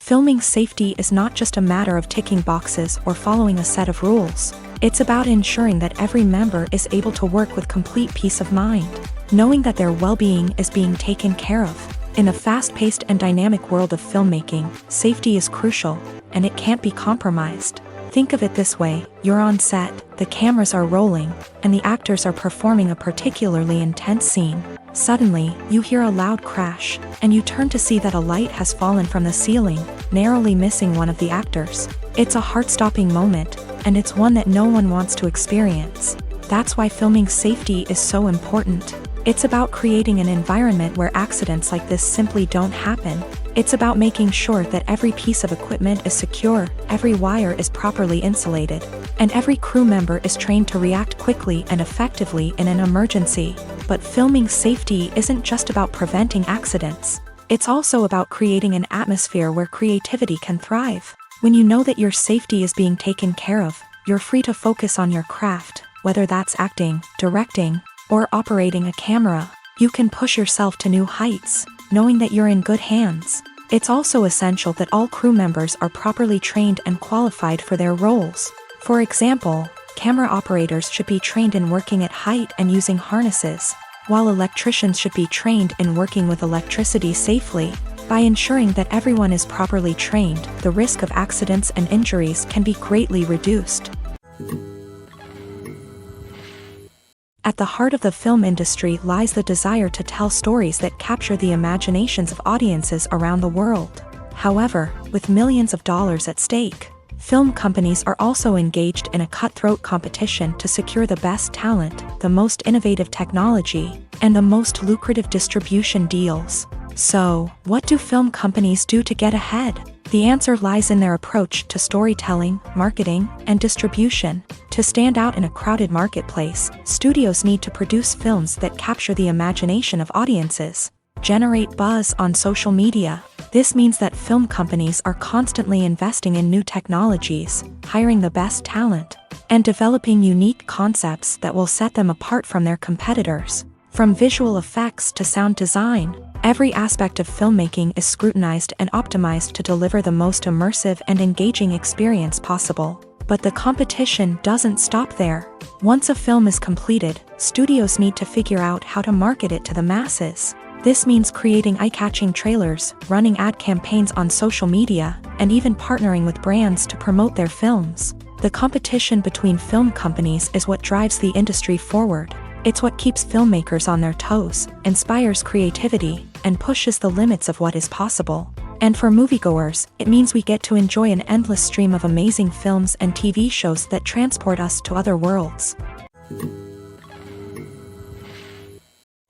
Filming safety is not just a matter of ticking boxes or following a set of rules. It's about ensuring that every member is able to work with complete peace of mind, knowing that their well-being is being taken care of. In a fast-paced and dynamic world of filmmaking, safety is crucial, and it can't be compromised. Think of it this way: you're on set, the cameras are rolling, and the actors are performing a particularly intense scene. Suddenly, you hear a loud crash, and you turn to see that a light has fallen from the ceiling, narrowly missing one of the actors. It's a heart-stopping moment, and it's one that no one wants to experience. That's why filming safety is so important. It's about creating an environment where accidents like this simply don't happen. It's about making sure that every piece of equipment is secure, every wire is properly insulated, and every crew member is trained to react quickly and effectively in an emergency. But filming safety isn't just about preventing accidents. It's also about creating an atmosphere where creativity can thrive. When you know that your safety is being taken care of, you're free to focus on your craft, whether that's acting, directing, or operating a camera. You can push yourself to new heights, knowing that you're in good hands. It's also essential that all crew members are properly trained and qualified for their roles. For example, camera operators should be trained in working at height and using harnesses, while electricians should be trained in working with electricity safely. By ensuring that everyone is properly trained, the risk of accidents and injuries can be greatly reduced. At the heart of the film industry lies the desire to tell stories that capture the imaginations of audiences around the world. However, with millions of dollars at stake, film companies are also engaged in a cutthroat competition to secure the best talent, the most innovative technology, and the most lucrative distribution deals. So, what do film companies do to get ahead? The answer lies in their approach to storytelling, marketing, and distribution. To stand out in a crowded marketplace, studios need to produce films that capture the imagination of audiences, generate buzz on social media. This means that film companies are constantly investing in new technologies, hiring the best talent, and developing unique concepts that will set them apart from their competitors. From visual effects to sound design, every aspect of filmmaking is scrutinized and optimized to deliver the most immersive and engaging experience possible. But the competition doesn't stop there. Once a film is completed, studios need to figure out how to market it to the masses. This means creating eye-catching trailers, running ad campaigns on social media, and even partnering with brands to promote their films. The competition between film companies is what drives the industry forward. It's what keeps filmmakers on their toes, inspires creativity, and pushes the limits of what is possible. And for moviegoers, it means we get to enjoy an endless stream of amazing films and TV shows that transport us to other worlds.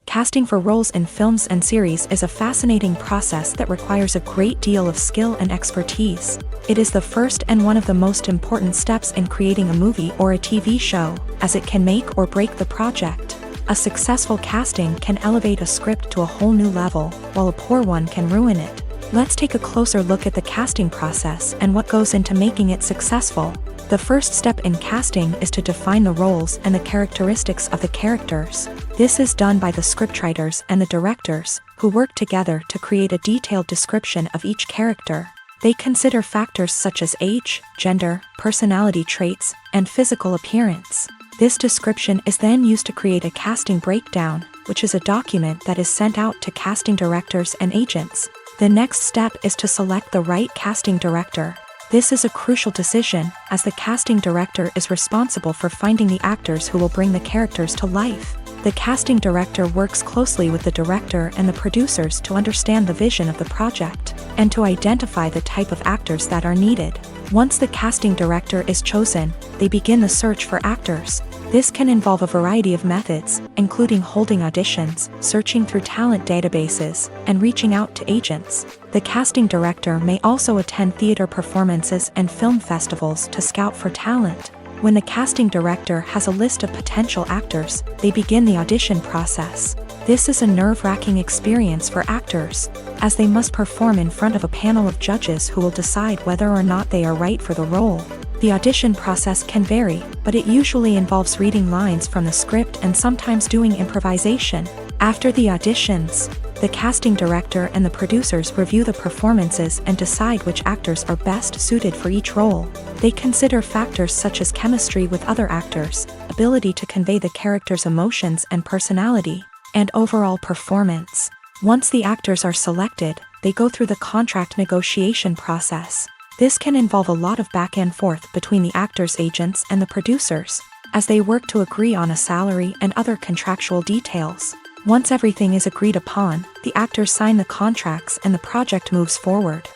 Casting for roles in films and series is a fascinating process that requires a great deal of skill and expertise. It is the first and one of the most important steps in creating a movie or a TV show, as it can make or break the project. A successful casting can elevate a script to a whole new level, while a poor one can ruin it. Let's take a closer look at the casting process and what goes into making it successful. The first step in casting is to define the roles and the characteristics of the characters. This is done by the scriptwriters and the directors, who work together to create a detailed description of each character. They consider factors such as age, gender, personality traits, and physical appearance. This description is then used to create a casting breakdown, which is a document that is sent out to casting directors and agents. The next step is to select the right casting director. This is a crucial decision, as the casting director is responsible for finding the actors who will bring the characters to life. The casting director works closely with the director and the producers to understand the vision of the project, and to identify the type of actors that are needed. Once the casting director is chosen, they begin the search for actors. This can involve a variety of methods, including holding auditions, searching through talent databases, and reaching out to agents. The casting director may also attend theater performances and film festivals to scout for talent. When the casting director has a list of potential actors, they begin the audition process. This is a nerve-wracking experience for actors, as they must perform in front of a panel of judges who will decide whether or not they are right for the role. The audition process can vary, but it usually involves reading lines from the script and sometimes doing improvisation. After the auditions, the casting director and the producers review the performances and decide which actors are best suited for each role. They consider factors such as chemistry with other actors, ability to convey the character's emotions and personality, and overall performance. Once the actors are selected, they go through the contract negotiation process. This can involve a lot of back and forth between the actors' agents and the producers, as they work to agree on a salary and other contractual details. Once everything is agreed upon, the actors sign the contracts and the project moves forward.